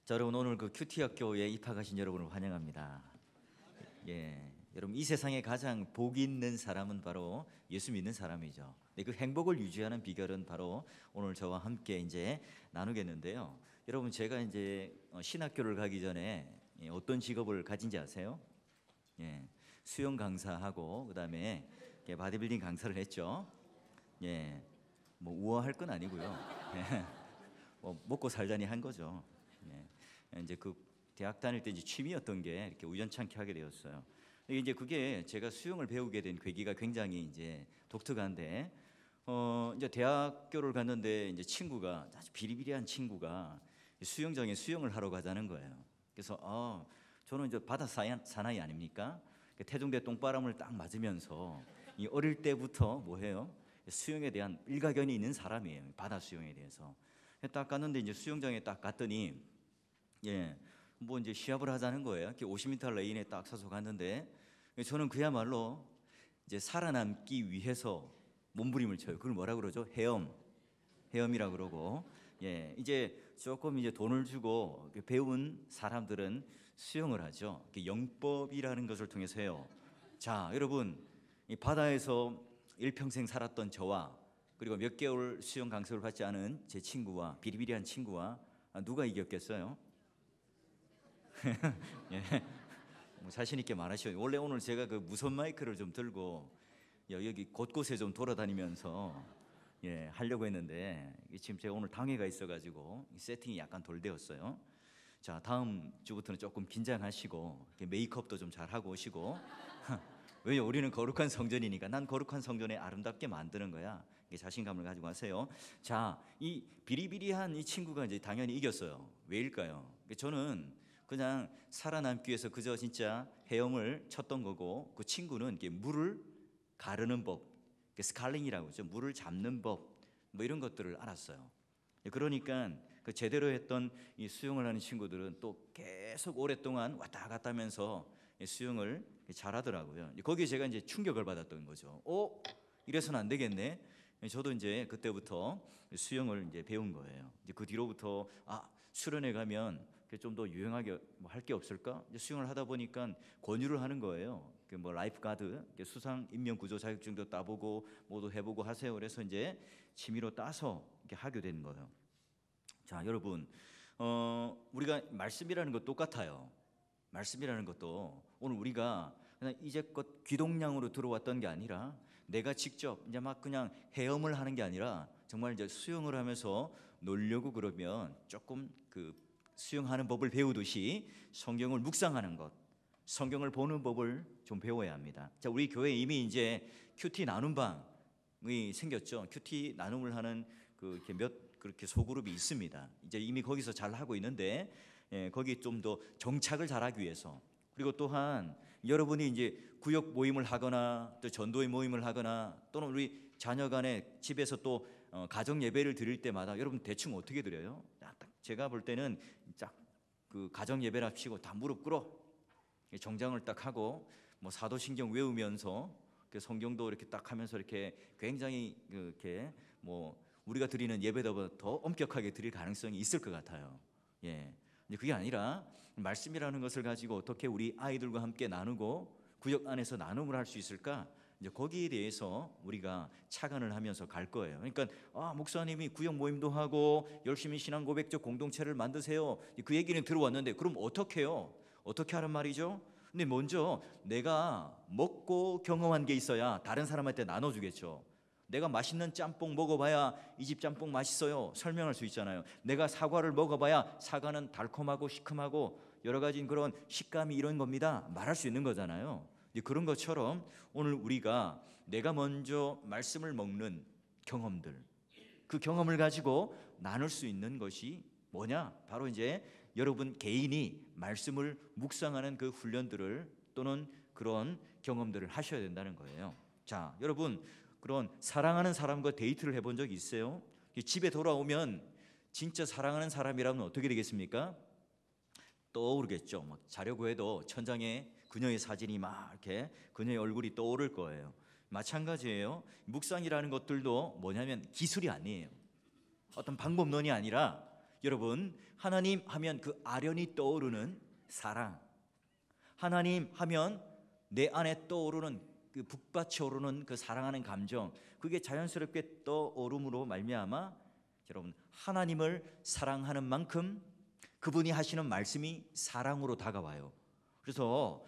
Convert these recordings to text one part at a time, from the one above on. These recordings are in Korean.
자, 여러분 오늘 그 큐티 학교에 입학하신 여러분을 환영합니다. 예, 여러분 이 세상에 가장 복 있는 사람은 바로 예수 믿는 사람이죠. 네, 그 행복을 유지하는 비결은 바로 오늘 저와 함께 이제 나누겠는데요. 여러분 제가 이제 신학교를 가기 전에 어떤 직업을 가진지 아세요? 예, 수영 강사하고 그다음에 바디빌딩 강사를 했죠. 예, 뭐 우아할 건 아니고요. 예, 뭐 먹고 살자니 한 거죠. 예. 이제 그 대학 다닐 때 이제 취미였던 게 이렇게 우연찮게 하게 되었어요. 이제 그게 제가 수영을 배우게 된 계기가 굉장히 이제 독특한데, 이제 대학교를 갔는데 이제 친구가 아주 비리비리한 친구가 수영장에 수영을 하러 가자는 거예요. 그래서 저는 이제 바다 사나이 아닙니까? 태종대 똥바람을 딱 맞으면서 이 어릴 때부터 뭐 해요? 수영에 대한 일가견이 있는 사람이에요. 바다 수영에 대해서. 딱 갔는데 이제 수영장에 딱 갔더니 뭐 이제 시합을 하자는 거예요. 50m 레인에 딱 서서 갔는데 저는 그야말로 이제 살아남기 위해서 몸부림을 쳐요. 그걸 뭐라 그러죠? 헤엄이라 그러고. 이제 조금 이제 돈을 주고 배운 사람들은 수영을 하죠. 영법이라는 것을 통해서 해요. 자, 여러분 이 바다에서 일평생 살았던 저와 그리고 몇 개월 수영 강습을 받지 않은 제 친구와 비리비리한 친구와 누가 이겼겠어요? 예, 뭐 자신 있게 말하시오. 원래 오늘 제가 그 무선 마이크를 좀 들고 여기 곳곳에 좀 돌아다니면서 하려고 했는데 지금 제가 오늘 당회가 있어가지고 세팅이 약간 덜 되었어요. 자, 다음 주부터는 조금 긴장하시고 메이크업도 좀 잘 하고 오시고. 왜요? 우리는 거룩한 성전이니까. 난 거룩한 성전에 아름답게 만드는 거야. 자신감을 가지고 하세요. 자, 이 비리비리한 이 친구가 이제 당연히 이겼어요. 왜일까요? 저는 그냥 살아남기 위해서 그저 진짜 헤엄을 쳤던 거고, 그 친구는 이렇게 물을 가르는 법, 스칼링이라고 하죠. 물을 잡는 법, 뭐 이런 것들을 알았어요. 그러니까 그 제대로 했던 이 수영을 하는 친구들은 또 계속 오랫동안 왔다 갔다 하면서 수영을 잘하더라고요. 거기에 제가 이제 충격을 받았던 거죠. 이래서는 안 되겠네. 저도 이제 그때부터 수영을 이제 배운 거예요. 이제 그 뒤로부터 수련회 가면 좀 더 유용하게 뭐 할 게 없을까? 이제 수영을 하다 보니까 권유를 하는 거예요. 뭐 라이프 가드, 수상 인명 구조 자격증도 따보고 모두 해보고 하세요. 그래서 이제 취미로 따서 이렇게 하게 된 거예요. 자, 여러분, 우리가 말씀이라는 것 똑같아요. 말씀이라는 것도 오늘 우리가 그냥 이제껏 귀동냥으로 들어왔던 게 아니라 내가 직접 이제 막 그냥 헤엄을 하는 게 아니라 정말 이제 수영을 하면서 놀려고 그러면 조금 그 수영하는 법을 배우듯이 성경을 묵상하는 것, 성경을 보는 법을 좀 배워야 합니다. 자, 우리 교회에 이미 이제 큐티 나눔 방이 생겼죠. 큐티 나눔을 하는 이렇게 그렇게 소그룹이 있습니다. 이제 이미 거기서 잘 하고 있는데 거기 좀 더 정착을 잘하기 위해서, 그리고 또한 여러분이 이제 구역 모임을 하거나 또 전도회 모임을 하거나 또는 우리 자녀간에 집에서 또 가정 예배를 드릴 때마다 여러분 대충 어떻게 드려요? 제가 볼 때는 딱 그 가정 예배를 합치고 다 무릎 꿇어 정장을 딱 하고 뭐 사도신경 외우면서 성경도 이렇게 딱 하면서 이렇게 굉장히 이렇게 뭐 우리가 드리는 예배보다 더 엄격하게 드릴 가능성이 있을 것 같아요. 그게 아니라 말씀이라는 것을 가지고 어떻게 우리 아이들과 함께 나누고 구역 안에서 나눔을 할 수 있을까? 이제 거기에 대해서 우리가 착안을 하면서 갈 거예요. 그러니까 목사님이 구역 모임도 하고 열심히 신앙 고백적 공동체를 만드세요. 그 얘기는 들어왔는데 그럼 어떻게 해요? 어떻게 하란 말이죠? 근데 먼저 내가 먹고 경험한 게 있어야 다른 사람한테 나눠주겠죠. 내가 맛있는 짬뽕 먹어봐야 이 집 짬뽕 맛있어요 설명할 수 있잖아요. 내가 사과를 먹어봐야 사과는 달콤하고 시큼하고 여러 가지 그런 식감이 이런 겁니다 말할 수 있는 거잖아요. 그런 것처럼 오늘 우리가 내가 먼저 말씀을 먹는 경험들, 그 경험을 가지고 나눌 수 있는 것이 뭐냐? 바로 이제 여러분 개인이 말씀을 묵상하는 그 훈련들을 또는 그런 경험들을 하셔야 된다는 거예요. 자, 여러분 그런 사랑하는 사람과 데이트를 해본 적이 있어요? 집에 돌아오면 진짜 사랑하는 사람이라면 어떻게 되겠습니까? 떠오르겠죠. 막 자려고 해도 천장에 그녀의 사진이 막 이렇게 그녀의 얼굴이 떠오를 거예요. 마찬가지예요. 묵상이라는 것들도 뭐냐면 기술이 아니에요. 어떤 방법론이 아니라 여러분, 하나님 하면 그 아련히 떠오르는 사랑, 하나님 하면 내 안에 떠오르는 그 북받쳐 오르는 그 사랑하는 감정, 그게 자연스럽게 떠오름으로 말미암아 여러분, 하나님을 사랑하는 만큼 그분이 하시는 말씀이 사랑으로 다가와요. 그래서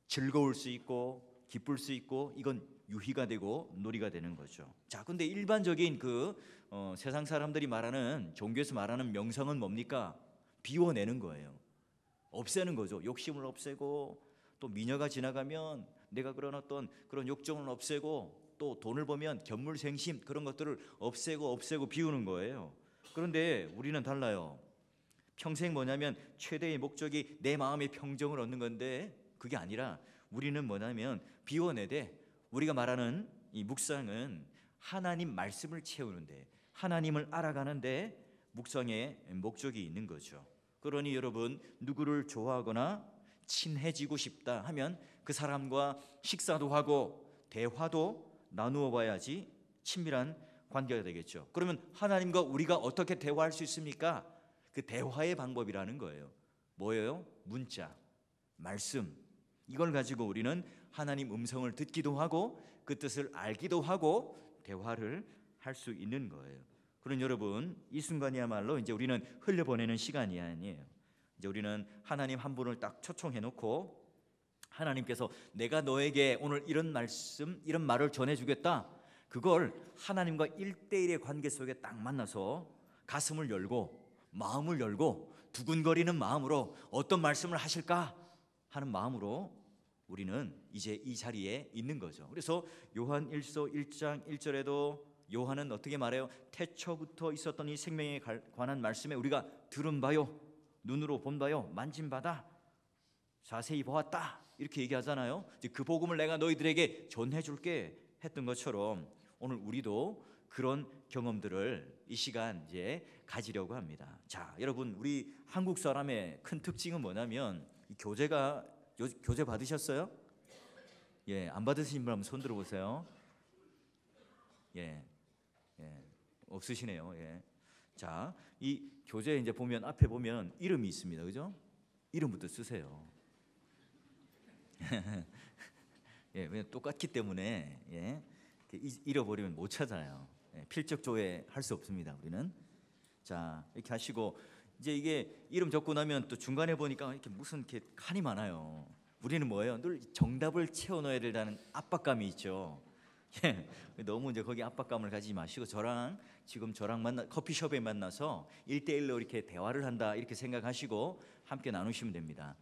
즐거울 수 있고 기쁠 수 있고, 이건 유희가 되고 놀이가 되는 거죠. 자, 근데 일반적인 세상 사람들이 말하는, 종교에서 말하는 명상은 뭡니까? 비워내는 거예요. 없애는 거죠. 욕심을 없애고, 또 미녀가 지나가면 내가 그런 어떤 그런 욕정을 없애고, 또 돈을 보면 견물생심, 그런 것들을 없애고 비우는 거예요. 그런데 우리는 달라요. 평생 뭐냐면 최대의 목적이 내 마음의 평정을 얻는 건데, 그게 아니라 우리는 뭐냐면 비워내되, 우리가 말하는 이 묵상은 하나님 말씀을 채우는데, 하나님을 알아가는데 묵상의 목적이 있는 거죠. 그러니 여러분, 누구를 좋아하거나 친해지고 싶다 하면 그 사람과 식사도 하고 대화도 나누어 봐야지 친밀한 관계가 되겠죠. 그러면 하나님과 우리가 어떻게 대화할 수 있습니까? 그 대화의 방법이라는 거예요. 뭐예요? 문자, 말씀. 이걸 가지고 우리는 하나님 음성을 듣기도 하고 그 뜻을 알기도 하고 대화를 할 수 있는 거예요. 그럼 여러분, 이 순간이야말로 이제 우리는 흘려보내는 시간이 아니에요. 이제 우리는 하나님 한 분을 딱 초청해 놓고, 하나님께서 내가 너에게 오늘 이런 말씀, 이런 말을 전해주겠다, 그걸 하나님과 1대1의 관계 속에 딱 만나서 가슴을 열고 마음을 열고 두근거리는 마음으로 어떤 말씀을 하실까 하는 마음으로 우리는 이제 이 자리에 있는 거죠. 그래서 요한 1서 1장 1절에도 요한은 어떻게 말해요? 태초부터 있었던 이 생명에 관한 말씀에 우리가 들은 바요, 눈으로 본 바요, 만진 바다, 자세히 보았다, 이렇게 얘기하잖아요. 그 복음을 내가 너희들에게 전해줄게 했던 것처럼 오늘 우리도 그런 경험들을 이 시간 이제 가지려고 합니다. 자, 여러분, 우리 한국 사람의 큰 특징은 뭐냐면 이 교재 받으셨어요? 예, 안 받으신 분 한번 손 들어보세요. 예, 없으시네요. 예. 자, 이 교재 이제 보면 앞에 보면 이름이 있습니다. 그죠? 이름부터 쓰세요. 예, 왜냐면 똑같기 때문에 잃어버리면 못 찾아요. 필적 조회 할 수 없습니다. 우리는. 자, 이렇게 하시고 이제 이게 이름 적고 나면 또 중간에 보니까 이렇게 무슨 이렇게 칸이 많아요. 우리는 뭐예요? 늘 정답을 채워 넣어야 된다는 압박감이 있죠. 너무 이제 거기 압박감을 가지지 마시고 저랑 커피숍에 만나서 1대1로 이렇게 대화를 한다, 이렇게 생각하시고 함께 나누시면 됩니다.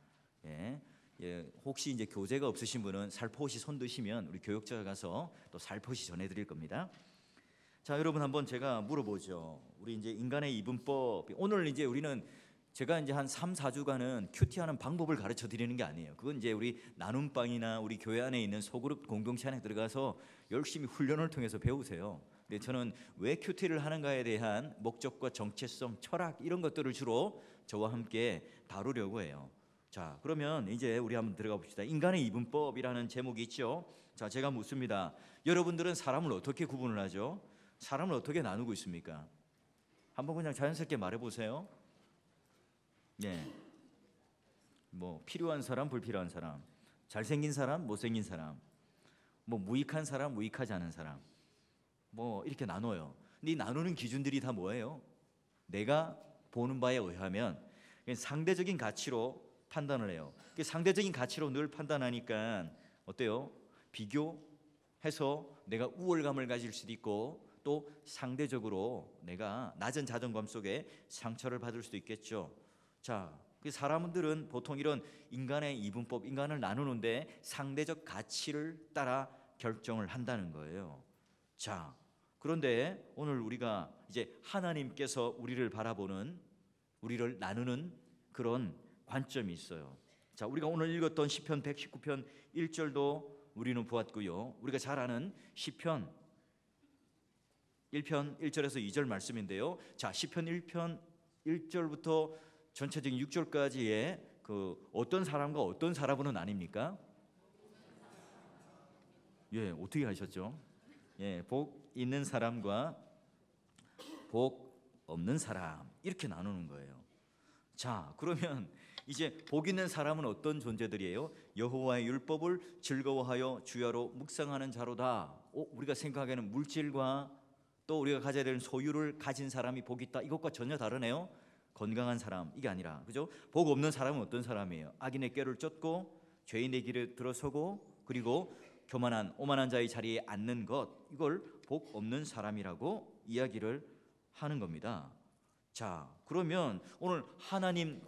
혹시 이제 교재가 없으신 분은 살포시 손 드시면 우리 교육자가 가서 또 살포시 전해드릴 겁니다. 자, 여러분, 한번 제가 물어보죠. 우리 이제 인간의 이분법, 오늘 이제 제가 이제 한 3, 4주간은 큐티하는 방법을 가르쳐 드리는 게 아니에요. 그건 이제 우리 나눔방이나 우리 교회 안에 있는 소그룹 공동체 안에 들어가서 열심히 훈련을 통해서 배우세요. 근데 저는 왜 큐티를 하는가에 대한 목적과 정체성, 철학, 이런 것들을 주로 저와 함께 다루려고 해요. 자, 그러면 이제 우리 한번 들어가 봅시다. 인간의 이분법이라는 제목이 있죠. 자, 제가 묻습니다. 여러분들은 사람을 어떻게 구분을 하죠? 사람을 어떻게 나누고 있습니까? 한번 그냥 자연스럽게 말해보세요. 뭐 필요한 사람, 불필요한 사람, 잘생긴 사람, 못생긴 사람, 뭐 무익한 사람, 무익하지 않은 사람, 뭐 이렇게 나눠요. 근데 이 나누는 기준들이 다 뭐예요? 내가 보는 바에 의하면 상대적인 가치로 판단을 해요. 상대적인 가치로 늘 판단하니까 어때요? 비교해서 내가 우월감을 가질 수도 있고, 또 상대적으로 내가 낮은 자존감 속에 상처를 받을 수도 있겠죠. 자, 사람들은 보통 이런 인간의 이분법, 인간을 나누는데 상대적 가치를 따라 결정을 한다는 거예요. 자, 그런데 오늘 우리가 이제 하나님께서 우리를 바라보는, 우리를 나누는 그런 관점이 있어요. 자, 우리가 오늘 읽었던 시편 119편 1절도 우리는 보았고요. 우리가 잘 아는 시편 1편 1절에서 2절 말씀인데요. 자, 시편 1편 1절부터 전체적인 6절까지의 그 어떤 사람과 어떤 사람은 아닙니까? 어떻게 하셨죠? 복 있는 사람과 복 없는 사람 이렇게 나누는 거예요. 자, 그러면 이제 복 있는 사람은 어떤 존재들이에요? 여호와의 율법을 즐거워하여 주야로 묵상하는 자로다. 우리가 생각하기에는 물질과 또 우리가 가져야 되는 소유를 가진 사람이 복 있다, 이것과 전혀 다르네요. 건강한 사람, 이게 아니라, 그죠? 복 없는 사람은 어떤 사람이에요? 악인의 꾀를 쫓고 죄인의 길에 들어서고 그리고 교만한 오만한 자의 자리에 앉는 것, 이걸 복 없는 사람이라고 이야기를 하는 겁니다. 자, 그러면 오늘 하나님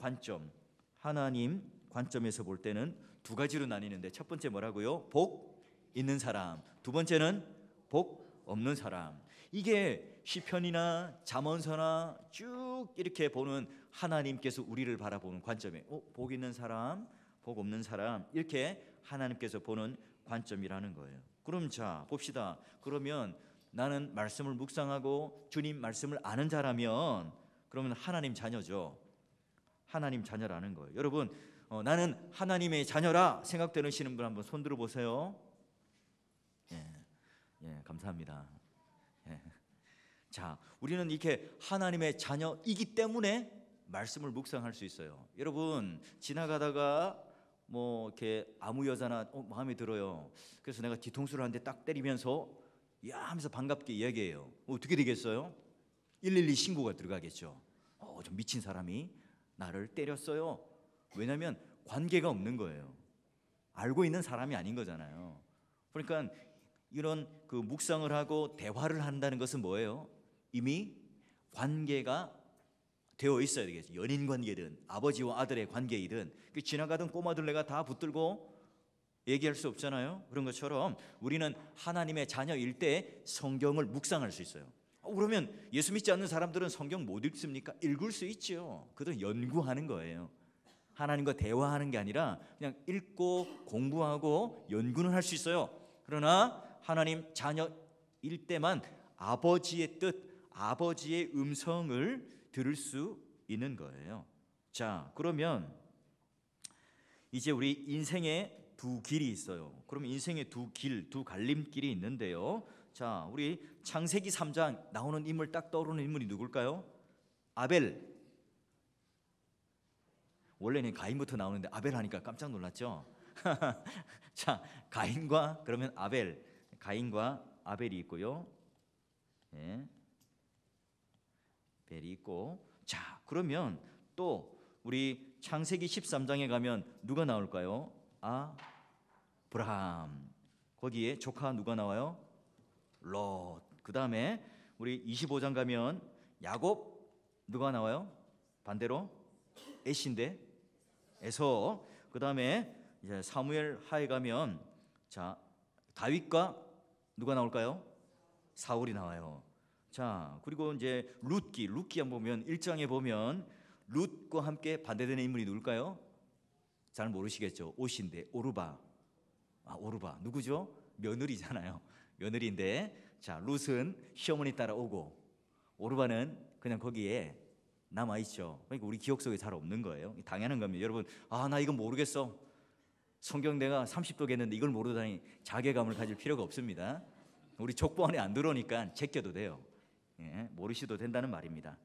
관점에서 볼 때는 두 가지로 나뉘는데, 첫 번째 뭐라고요? 복 있는 사람. 두 번째는 복 없는 사람. 이게 시편이나 잠언서나 쭉 이렇게 보는 하나님께서 우리를 바라보는 관점이에요. 복 있는 사람, 복 없는 사람, 이렇게 하나님께서 보는 관점이라는 거예요. 그럼 자, 봅시다. 그러면 나는 말씀을 묵상하고 주님 말씀을 아는 자라면 그러면 하나님 자녀죠. 하나님 자녀라는 거예요. 여러분, 나는 하나님의 자녀라 생각되시는 분 한번 손 들어 보세요. 예, 감사합니다. 예. 자, 우리는 이렇게 하나님의 자녀이기 때문에 말씀을 묵상할 수 있어요. 여러분, 지나가다가 뭐 이렇게 아무 여자나 마음에 들어요. 그래서 내가 뒤통수를 한 대 딱 때리면서 야 하면서 반갑게 이야기해요. 어떻게 되겠어요? 112 신고가 들어가겠죠. 좀 미친 사람이 나를 때렸어요. 왜냐하면 관계가 없는 거예요. 알고 있는 사람이 아닌 거잖아요. 그러니까 이런 그 묵상을 하고 대화를 한다는 것은 뭐예요? 이미 관계가 되어 있어야 되겠죠. 연인 관계든 아버지와 아들의 관계이든 지나가던 꼬마들내가 다 붙들고 얘기할 수 없잖아요. 그런 것처럼 우리는 하나님의 자녀일 때 성경을 묵상할 수 있어요. 그러면 예수 믿지 않는 사람들은 성경 못 읽습니까? 읽을 수 있죠. 그들은 연구하는 거예요. 하나님과 대화하는 게 아니라 그냥 읽고 공부하고 연구는 할 수 있어요. 그러나 하나님 자녀일 때만 아버지의 뜻, 아버지의 음성을 들을 수 있는 거예요. 자, 그러면 이제 우리 인생에 두 길이 있어요. 그러면 인생에 두 갈림길이 있는데요. 자, 우리 창세기 3장 나오는 인물, 딱 떠오르는 인물이 누굴까요? 아벨. 원래는 가인부터 나오는데 아벨 하니까 깜짝 놀랐죠? 자, 가인과 그러면 아벨, 가인과 아벨이 있고요. 예. 벨이 있고. 자, 그러면 또 우리 창세기 13장에 가면 누가 나올까요? 아브라함. 거기에 조카 누가 나와요? 롯. 그 다음에 우리 25장 가면 야곱 누가 나와요? 반대로 에신데 에서. 그 다음에 이제 사무엘 하에 가면 자 다윗과 누가 나올까요? 사울이 나와요. 자, 그리고 이제 룻기 한번 보면 1장에 보면 룻과 함께 반대되는 인물이 누굴까요? 잘 모르시겠죠? 옷인데 오르바. 오르바 누구죠? 며느리잖아요. 며느리인데, 자, 룻은 시어머니 따라오고 오르바는 그냥 거기에 남아있죠. 그러니까 우리 기억 속에 잘 없는 거예요. 당연한 겁니다. 여러분, 나 이거 모르겠어. 성경 내가 30도겠는데 이걸 모르다니 자괴감을 가질 필요가 없습니다. 우리 족보 안에 안 들어오니까 제껴도 돼요. 예, 모르셔도 된다는 말입니다.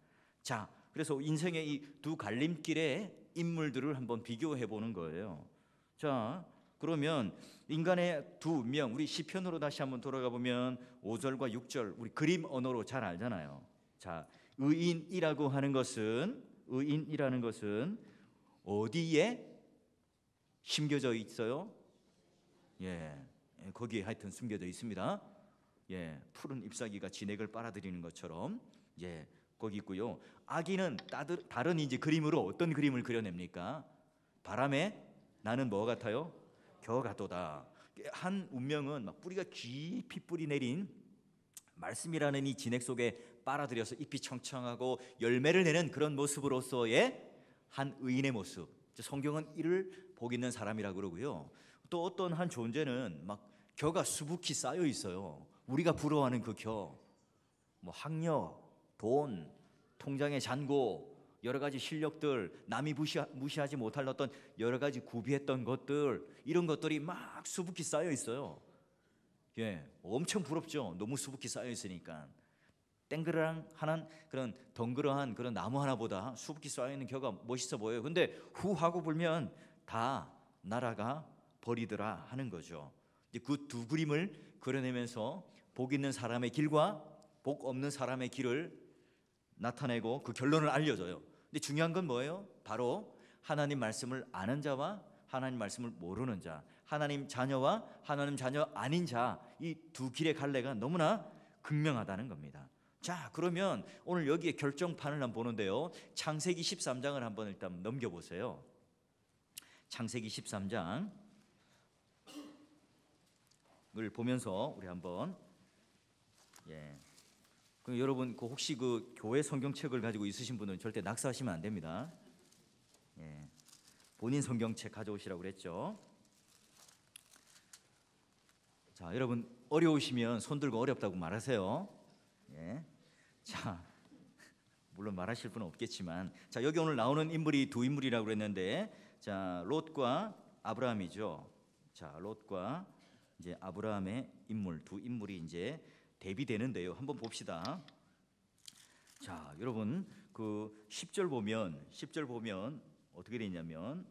자, 그래서 인생의 이 두 갈림길의 인물들을 한번 비교해 보는 거예요. 자, 그러면 인간의 두 운명, 우리 시편으로 다시 한번 돌아가 보면 5절과 6절 우리 그림 언어로 잘 알잖아요. 자, 의인이라는 것은 어디에 심겨져 있어요? 거기에 하여튼 숨겨져 있습니다. 푸른 잎사귀가 진액을 빨아들이는 것처럼 거기 있고요. 악인은 다른 이제 그림으로 어떤 그림을 그려냅니까? 바람에 나는 뭐 같아요? 겨와 같도다. 한 운명은 막 뿌리가 깊이 뿌리 내린 말씀이라는 이 진액 속에 빨아들여서 잎이 청청하고 열매를 내는 그런 모습으로서의 한 의인의 모습. 성경은 이를 복 있는 사람이라고 그러고요. 또 어떤 한 존재는 막 겨가 수북히 쌓여 있어요. 우리가 부러워하는 그 겨, 뭐 학력, 돈, 통장의 잔고, 여러 가지 실력들, 남이 무시하지 못할 어떤 여러 가지 구비했던 것들, 이런 것들이 막 수북히 쌓여 있어요. 엄청 부럽죠. 너무 수북히 쌓여 있으니까. 땡그랑 하는 그런 덩그러한 그런 나무 하나보다 수북히 쌓여있는 겨가 멋있어 보여요. 근데 후 하고 불면 다 날아가 버리더라 하는 거죠. 그 두 그림을 그려내면서 복 있는 사람의 길과 복 없는 사람의 길을 나타내고 그 결론을 알려줘요. 근데 중요한 건 뭐예요? 바로 하나님 말씀을 아는 자와 하나님 말씀을 모르는 자, 하나님 자녀와 하나님 자녀 아닌 자, 이 두 길의 갈래가 너무나 극명하다는 겁니다. 자, 그러면 오늘 여기에 결정판을 한번 보는데요. 창세기 13장을 한번 일단 넘겨보세요. 창세기 13장을 보면서 우리 한번 그럼 여러분 혹시 그 교회 성경책을 가지고 있으신 분은 절대 낙서하시면 안 됩니다. 본인 성경책 가져오시라고 그랬죠. 자, 여러분 어려우시면 손 들고 어렵다고 말하세요. 자, 물론 말하실 분은 없겠지만, 자, 여기 오늘 나오는 인물이 두 인물이라고 그랬는데, 자, 롯과 아브라함이죠. 자, 롯과 이제 아브라함의 인물, 두 인물이 이제 대비되는데요. 한번 봅시다. 자, 여러분 그 10절 보면 어떻게 되냐면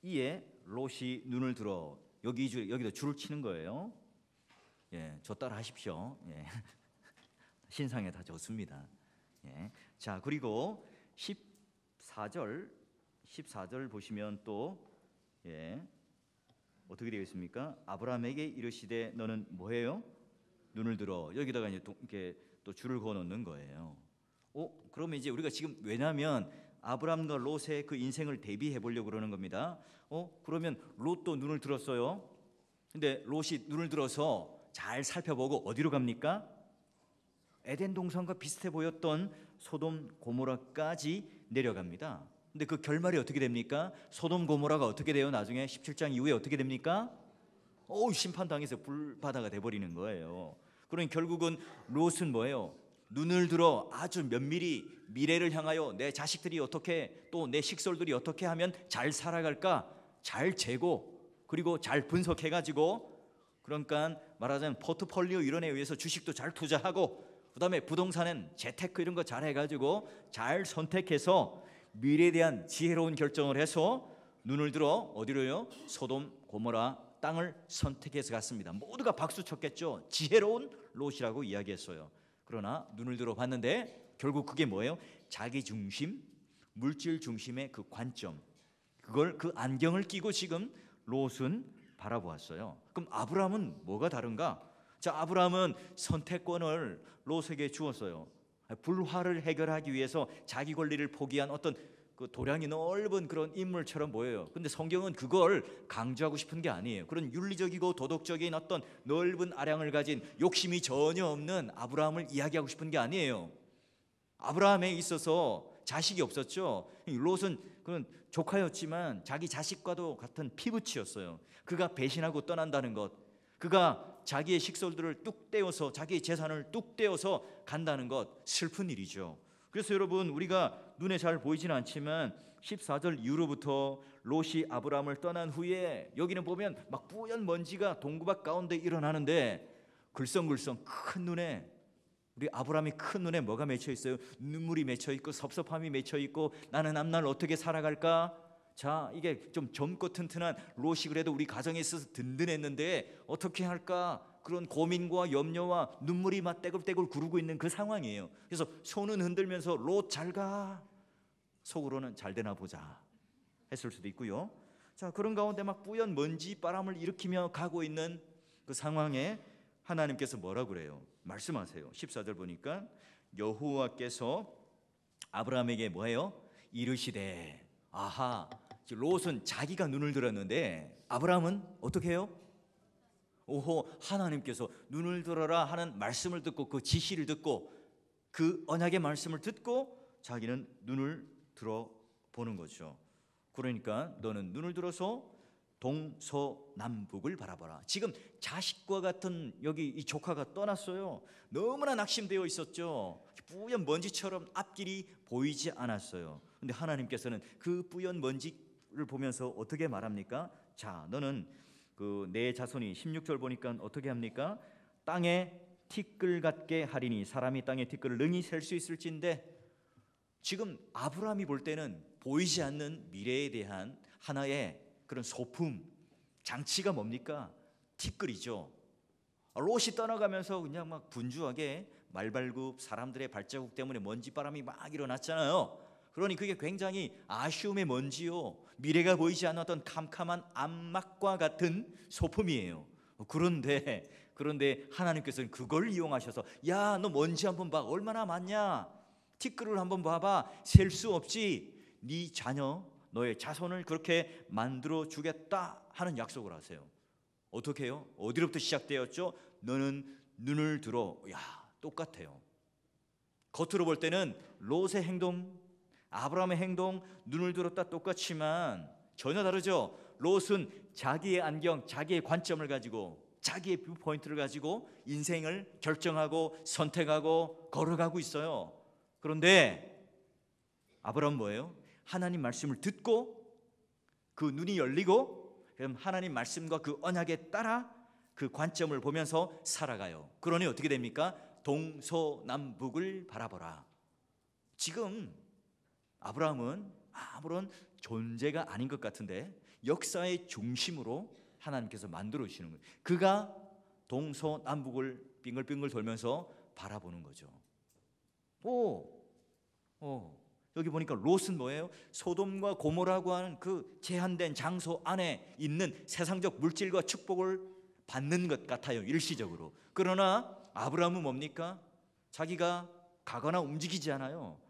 이에 롯이 눈을 들어 여기도 줄을 치는 거예요. 저 따라 하십시오. 신상에 다 좋습니다. 자, 그리고 14절 보시면 또 어떻게 되어 있습니까? 아브라함에게 이르시되 너는 뭐해요? 눈을 들어. 여기다가 이제 이렇게 또 줄을 그어 놓는 거예요. 그러면 이제 우리가 지금 왜냐하면 아브라함과 롯의 그 인생을 대비해 보려고 그러는 겁니다. 그러면 롯도 눈을 들었어요. 근데 롯이 눈을 들어서 잘 살펴보고 어디로 갑니까? 에덴 동산과 비슷해 보였던 소돔 고모라까지 내려갑니다. 근데 그 결말이 어떻게 됩니까? 소돔 고모라가 어떻게 돼요? 나중에 17장 이후에 어떻게 됩니까? 심판당해서 불바다가 돼버리는 거예요. 그러니 결국은 롯은 뭐예요? 눈을 들어 아주 면밀히 미래를 향하여 내 자식들이 어떻게 또 내 식솔들이 어떻게 하면 잘 살아갈까 잘 재고 그리고 잘 분석해가지고, 그러니까 말하자면 포트폴리오 이론에 의해서 주식도 잘 투자하고 그다음에 부동산은 재테크 이런 거 잘 해가지고 잘 선택해서 미래에 대한 지혜로운 결정을 해서 눈을 들어 어디로요? 소돔 고모라 땅을 선택해서 갔습니다. 모두가 박수 쳤겠죠. 지혜로운 롯이라고 이야기했어요. 그러나 눈을 들어 봤는데 결국 그게 뭐예요? 자기 중심, 물질 중심의 그 관점, 그 안경을 끼고 지금 롯은 바라보았어요. 그럼 아브라함은 뭐가 다른가? 자, 아브라함은 선택권을 롯에게 주었어요. 불화를 해결하기 위해서 자기 권리를 포기한 어떤 그 도량이 넓은 그런 인물처럼 보여요. 근데 성경은 그걸 강조하고 싶은 게 아니에요. 그런 윤리적이고 도덕적인 어떤 넓은 아량을 가진 욕심이 전혀 없는 아브라함을 이야기하고 싶은 게 아니에요. 아브라함에 있어서 자식이 없었죠. 롯은 그런 조카였지만 자기 자식과도 같은 피부치였어요. 그가 배신하고 떠난다는 것, 그가 자기의 식솔들을 뚝 떼어서 자기의 재산을 뚝 떼어서 간다는 것, 슬픈 일이죠. 그래서 여러분 우리가 눈에 잘 보이지는 않지만 14절 이후로부터 롯이 아브라함을 떠난 후에 여기는 보면 막 뿌연 먼지가 동구박 가운데 일어나는데 글썽글썽 큰 눈에 우리 아브라함이 큰 눈에 뭐가 맺혀 있어요? 눈물이 맺혀 있고 섭섭함이 맺혀 있고 나는 앞날 어떻게 살아갈까? 자, 이게 좀 젊고 튼튼한 롯이 그래도 우리 가정에 있어서 든든했는데 어떻게 할까? 그런 고민과 염려와 눈물이 막 떼굴떼굴 구르고 있는 그 상황이에요. 그래서 손은 흔들면서 롯 잘 가, 속으로는 잘 되나 보자 했을 수도 있고요. 자, 그런 가운데 막 뿌연 먼지 바람을 일으키며 가고 있는 그 상황에 하나님께서 뭐라고 그래요? 말씀하세요. 14절 보니까 여호와께서 아브라함에게 뭐예요? 이르시되. 아하, 롯은 자기가 눈을 들었는데 아브라함은 어떻게 해요? 오호, 하나님께서 눈을 들어라 하는 말씀을 듣고 그 지시를 듣고 그 언약의 말씀을 듣고 자기는 눈을 들어 보는 거죠. 그러니까 너는 눈을 들어서 동서남북을 바라봐라. 지금 자식과 같은 여기 이 조카가 떠났어요. 너무나 낙심되어 있었죠. 뿌연 먼지처럼 앞길이 보이지 않았어요. 근데 하나님께서는 그 뿌연 먼지를 보면서 어떻게 말합니까? 자, 너는 그 내 자손이 16절 보니까 어떻게 합니까? 땅에 티끌 같게 하리니 사람이 땅의 티끌을 능히 셀 수 있을진데, 지금 아브라함이 볼 때는 보이지 않는 미래에 대한 하나의 그런 소품, 장치가 뭡니까? 티끌이죠. 롯이 떠나가면서 그냥 막 분주하게 말발굽, 사람들의 발자국 때문에 먼지바람이 막 일어났잖아요. 그러니 그게 굉장히 아쉬움의 먼지요, 미래가 보이지 않는 어떤 캄캄한 암막과 같은 소품이에요. 그런데 하나님께서는 그걸 이용하셔서, 야, 너 먼지 한번 봐, 얼마나 많냐, 티끌을 한번 봐봐, 셀 수 없지, 네 자녀, 너의 자손을 그렇게 만들어 주겠다 하는 약속을 하세요. 어떻게 해요? 어디로부터 시작되었죠? 너는 눈을 들어. 야, 똑같아요. 겉으로 볼 때는 롯의 행동, 아브라함의 행동, 눈을 들었다 똑같지만 전혀 다르죠. 롯은 자기의 안경, 자기의 관점을 가지고, 자기의 뷰포인트를 가지고 인생을 결정하고 선택하고 걸어가고 있어요. 그런데 아브라함은 뭐예요? 하나님 말씀을 듣고 그 눈이 열리고, 그럼 하나님 말씀과 그 언약에 따라 그 관점을 보면서 살아가요. 그러니 어떻게 됩니까? 동서남북을 바라보라. 지금 아브라함은 아무런 존재가 아닌 것 같은데 역사의 중심으로 하나님께서 만들어 주시는 거예요. 그가 동서남북을 빙글빙글 돌면서 바라보는 거죠. 여기 보니까 롯은 뭐예요? 소돔과 고모라고 하는 그 제한된 장소 안에 있는 세상적 물질과 축복을 받는 것 같아요, 일시적으로. 그러나 아브라함은 뭡니까? 자기가 가거나 움직이지 않아요.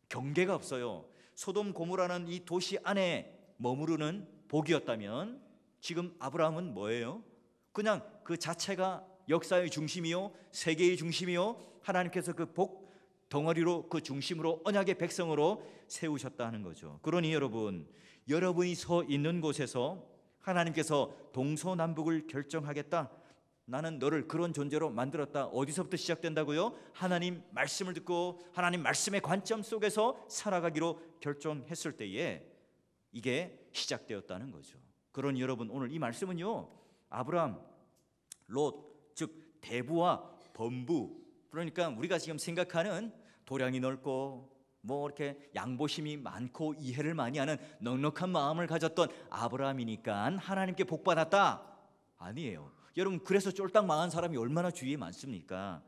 경계가 없어요. 소돔 고모라는 이 도시 안에 머무르는 복이었다면 지금 아브라함은 뭐예요? 그냥 그 자체가 역사의 중심이요, 세계의 중심이요, 하나님께서 그 복 덩어리로, 그 중심으로 언약의 백성으로 세우셨다 하는 거죠. 그러니 여러분이 서 있는 곳에서 하나님께서 동서남북을 결정하겠다, 나는 너를 그런 존재로 만들었다. 어디서부터 시작된다고요? 하나님 말씀을 듣고 하나님 말씀의 관점 속에서 살아가기로 결정했을 때에 이게 시작되었다는 거죠. 그러니 여러분, 오늘 이 말씀은요, 아브라함, 롯, 즉 대부와 범부, 그러니까 우리가 지금 생각하는 도량이 넓고 뭐 이렇게 양보심이 많고 이해를 많이 하는 넉넉한 마음을 가졌던 아브라함이니까 하나님께 복받았다, 아니에요. 여러분, 그래서 쫄딱 망한 사람이 얼마나 주위에 많습니까?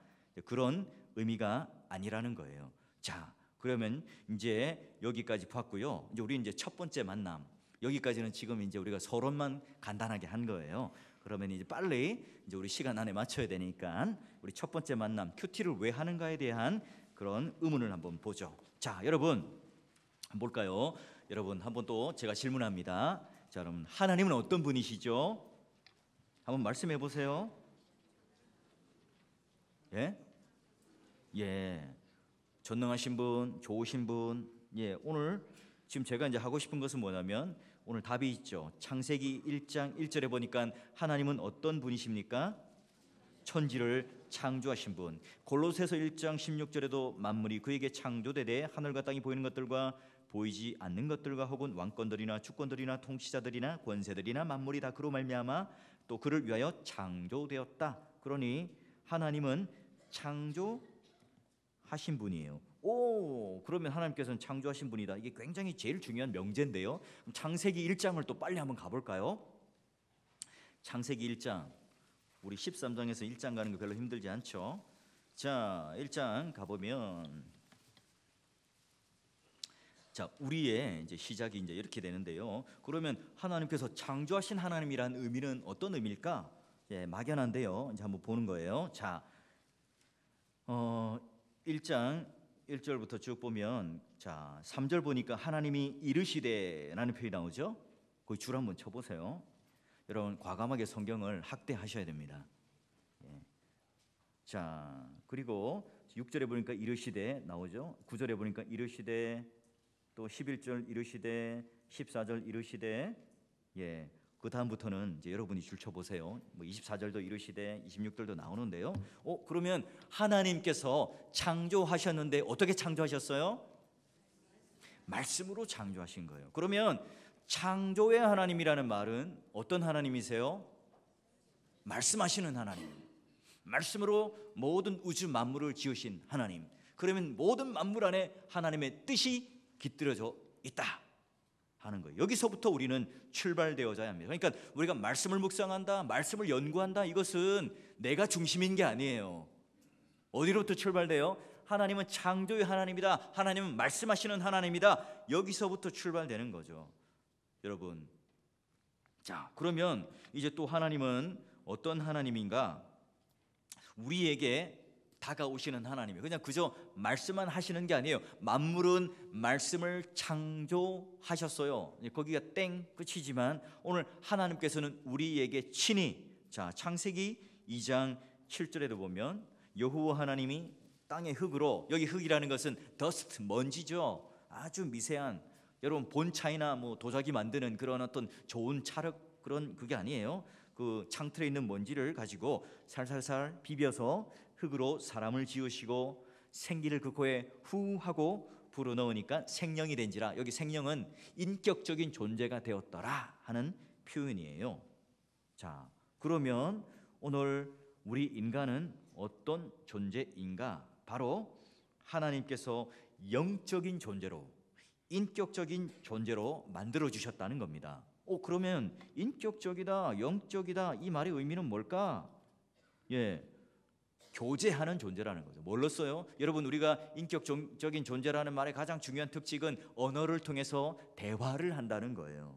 그런 의미가 아니라는 거예요. 자, 그러면 이제 여기까지 봤고요. 이제 우리 이제 첫 번째 만남, 여기까지는 지금 이제 우리가 서론만 간단하게 한 거예요. 그러면 이제 빨리 이제 우리 시간 안에 맞춰야 되니까 우리 첫 번째 만남, 큐티를 왜 하는가에 대한 그런 의문을 한번 보죠. 자, 여러분 볼까요? 여러분 한번 또 제가 질문합니다. 자, 여러분, 하나님은 어떤 분이시죠? 한번 말씀해 보세요. 예? 전능하신 분, 좋으신 분. 오늘 지금 제가 이제 하고 싶은 것은 뭐냐면, 오늘 답이 있죠. 창세기 1장 1절에 보니까 하나님은 어떤 분이십니까? 천지를 창조하신 분. 골로새서 1장 16절에도 만물이 그에게 창조되되 하늘과 땅이 보이는 것들과 보이지 않는 것들과 혹은 왕권들이나 주권들이나 통치자들이나 권세들이나 만물이 다 그로 말미암아 또 그를 위하여 창조되었다. 그러니 하나님은 창조하신 분이에요. 그러면 하나님께서는 창조하신 분이다. 이게 굉장히 제일 중요한 명제인데요. 창세기 1장을 또 빨리 한번 가볼까요? 창세기 1장, 우리 13장에서 1장 가는 거 별로 힘들지 않죠? 자, 1장 가보면, 자, 우리의 이제 시작이 이제 이렇게 되는데요. 그러면 하나님께서 창조하신 하나님이라는 의미는 어떤 의미일까? 막연한데요. 이제 한번 보는 거예요. 자, 1장 1절부터 쭉 보면, 자, 3절 보니까 하나님이 이르시되라는 표현이 나오죠. 거기 줄 한번 쳐보세요. 여러분, 과감하게 성경을 학대하셔야 됩니다. 자, 그리고 6절에 보니까 이르시되 나오죠. 9절에 보니까 이르시되, 또 11절 이르시되, 14절 이르시되, 그 다음부터는 이제 여러분이 줄 쳐보세요. 뭐 24절도 이르시되 26절도 나오는데요. 그러면 하나님께서 창조하셨는데 어떻게 창조하셨어요? 말씀으로 창조하신 거예요. 그러면 창조의 하나님이라는 말은 어떤 하나님이세요? 말씀하시는 하나님. 말씀으로 모든 우주 만물을 지으신 하나님, 그러면 모든 만물 안에 하나님의 뜻이 깃들어져 있다 하는 거예요. 여기서부터 우리는 출발되어져야 합니다. 그러니까 우리가 말씀을 묵상한다, 말씀을 연구한다, 이것은 내가 중심인 게 아니에요. 어디로부터 출발돼요? 하나님은 창조의 하나님이다, 하나님은 말씀하시는 하나님이다. 여기서부터 출발되는 거죠, 여러분. 자, 그러면 이제 또 하나님은 어떤 하나님인가? 우리에게 다가오시는 하나님이에요. 그냥 그저 말씀만 하시는 게 아니에요. 만물은 말씀을 창조하셨어요. 거기가 땡 끝이지만 오늘 하나님께서는 우리에게 친히, 자, 창세기 2장 7절에도 보면 여호와 하나님이 땅의 흙으로, 여기 흙이라는 것은 더스트, 먼지죠. 아주 미세한, 여러분 본차이나 뭐 도자기 만드는 그런 어떤 좋은 찰흙, 그런 그게 아니에요. 그 창틀에 있는 먼지를 가지고 살살살 비벼서 흙으로 사람을 지으시고 생기를 그 코에 후 하고 불어넣으니까 생명이 된지라. 여기 생명은 인격적인 존재가 되었더라 하는 표현이에요. 자, 그러면 오늘 우리 인간은 어떤 존재인가? 바로 하나님께서 영적인 존재로, 인격적인 존재로 만들어 주셨다는 겁니다. 그러면 인격적이다, 영적이다, 이 말의 의미는 뭘까? 교제하는 존재라는 거죠. 뭘로 써요? 여러분, 우리가 인격적인 존재라는 말의 가장 중요한 특징은 언어를 통해서 대화를 한다는 거예요.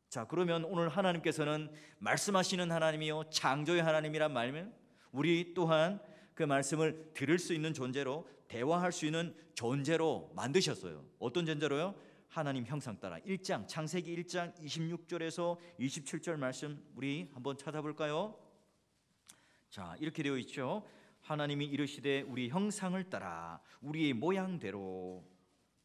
자, 그러면 오늘 하나님께서는 말씀하시는 하나님이요 창조의 하나님이란 말이면 우리 또한 그 말씀을 들을 수 있는 존재로, 대화할 수 있는 존재로 만드셨어요. 어떤 존재로요? 하나님 형상 따라. 창세기 1장 26절에서 27절 말씀 우리 한번 찾아볼까요? 자, 이렇게 되어 있죠. 하나님이 이르시되 우리 형상을 따라 우리의 모양대로.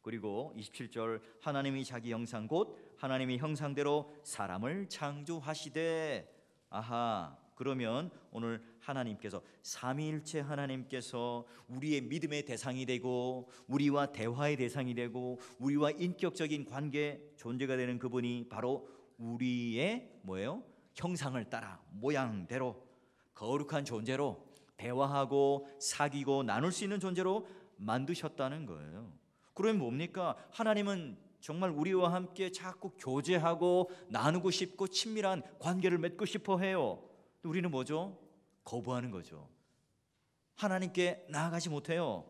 그리고 27절 하나님이 자기 형상 곧 하나님의 형상대로 사람을 창조하시되. 아하, 그러면 오늘 하나님께서, 삼위일체 하나님께서 우리의 믿음의 대상이 되고 우리와 대화의 대상이 되고 우리와 인격적인 관계 존재가 되는 그분이 바로 우리의 뭐예요? 형상을 따라 모양대로 거룩한 존재로 대화하고 사귀고 나눌 수 있는 존재로 만드셨다는 거예요. 그러면 뭡니까? 하나님은 정말 우리와 함께 자꾸 교제하고 나누고 싶고 친밀한 관계를 맺고 싶어 해요. 우리는 뭐죠? 거부하는 거죠. 하나님께 나아가지 못해요.